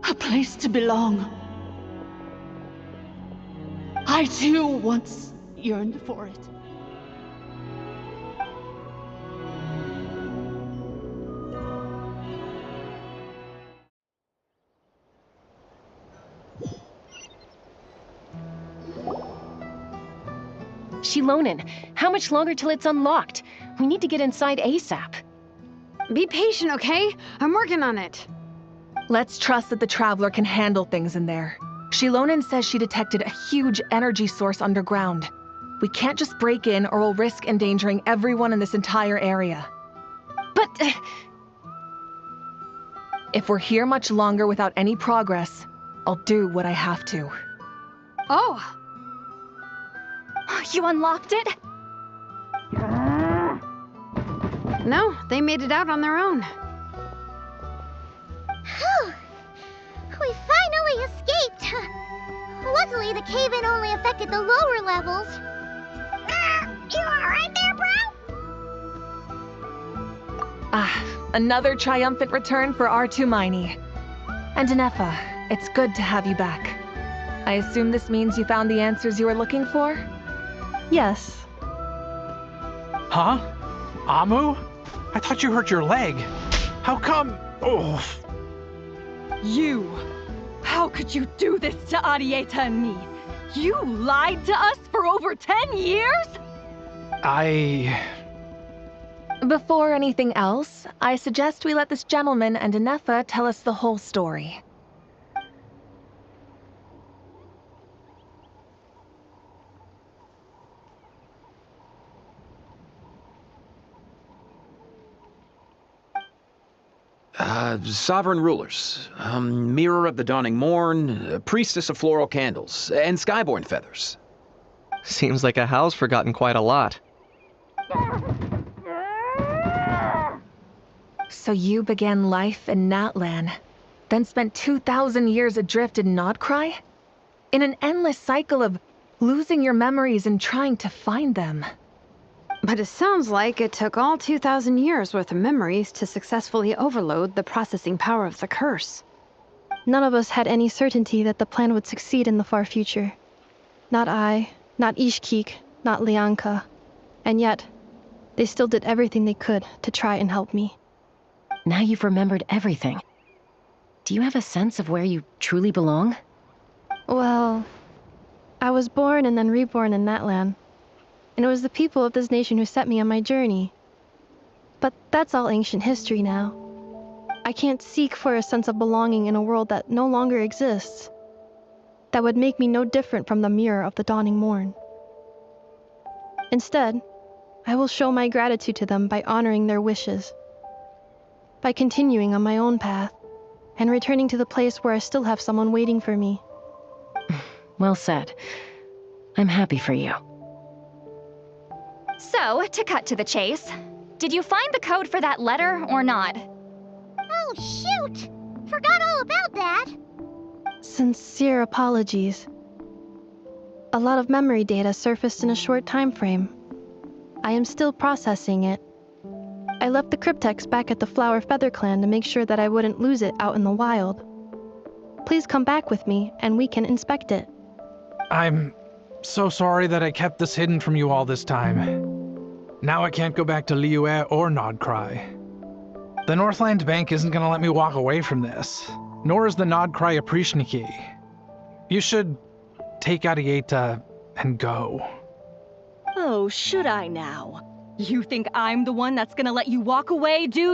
A place to belong. I too once yearned for it. Shilonin, how much longer till it's unlocked? We need to get inside ASAP. Be patient, okay? I'm working on it. Let's trust that the Traveler can handle things in there. Shilonin says she detected a huge energy source underground. We can't just break in or we'll risk endangering everyone in this entire area. But... If we're here much longer without any progress, I'll do what I have to. Oh! You unlocked it? No, they made it out on their own. Whew. We finally escaped! Luckily, the cave-in only affected the lower levels. You alright there, bro? Another triumphant return for R2 Miney. And Anefa, it's good to have you back. I assume this means you found the answers you were looking for? Yes. Huh? Amu? I thought you hurt your leg. How come? Oh. You! How could you do this to Arieta and me? You lied to us for over 10 years? Before anything else, I suggest we let this gentleman and Anefa tell us the whole story. Sovereign rulers, mirror of the dawning morn, priestess of floral candles, and skyborn feathers. Seems like a howl's forgotten quite a lot. So you began life in Natlan, then spent 2,000 years adrift in Nodkrai? In an endless cycle of losing your memories and trying to find them. But it sounds like it took all 2,000 years worth of memories to successfully overload the processing power of the curse. None of us had any certainty that the plan would succeed in the far future. Not I, not Ishkik, not Lianka. And yet, they still did everything they could to try and help me. Now you've remembered everything. Do you have a sense of where you truly belong? Well, I was born and then reborn in Natlan. And it was the people of this nation who set me on my journey. But that's all ancient history now. I can't seek for a sense of belonging in a world that no longer exists. That would make me no different from the mirror of the dawning morn. Instead, I will show my gratitude to them by honoring their wishes, by continuing on my own path, and returning to the place where I still have someone waiting for me. Well said. I'm happy for you. So, to cut to the chase, did you find the code for that letter or not? Oh, shoot! Forgot all about that. Sincere apologies. A lot of memory data surfaced in a short time frame. I am still processing it. I left the cryptex back at the Flower Feather Clan to make sure that I wouldn't lose it out in the wild. Please come back with me, and we can inspect it. I'm so sorry that I kept this hidden from you all this time. Now I can't go back to Liyue or Nodkrai. The Northland Bank isn't gonna let me walk away from this, nor is the Nodkrai Aprishniki. You should take Arieta and go. Oh, should I now? You think I'm the one that's gonna let you walk away, do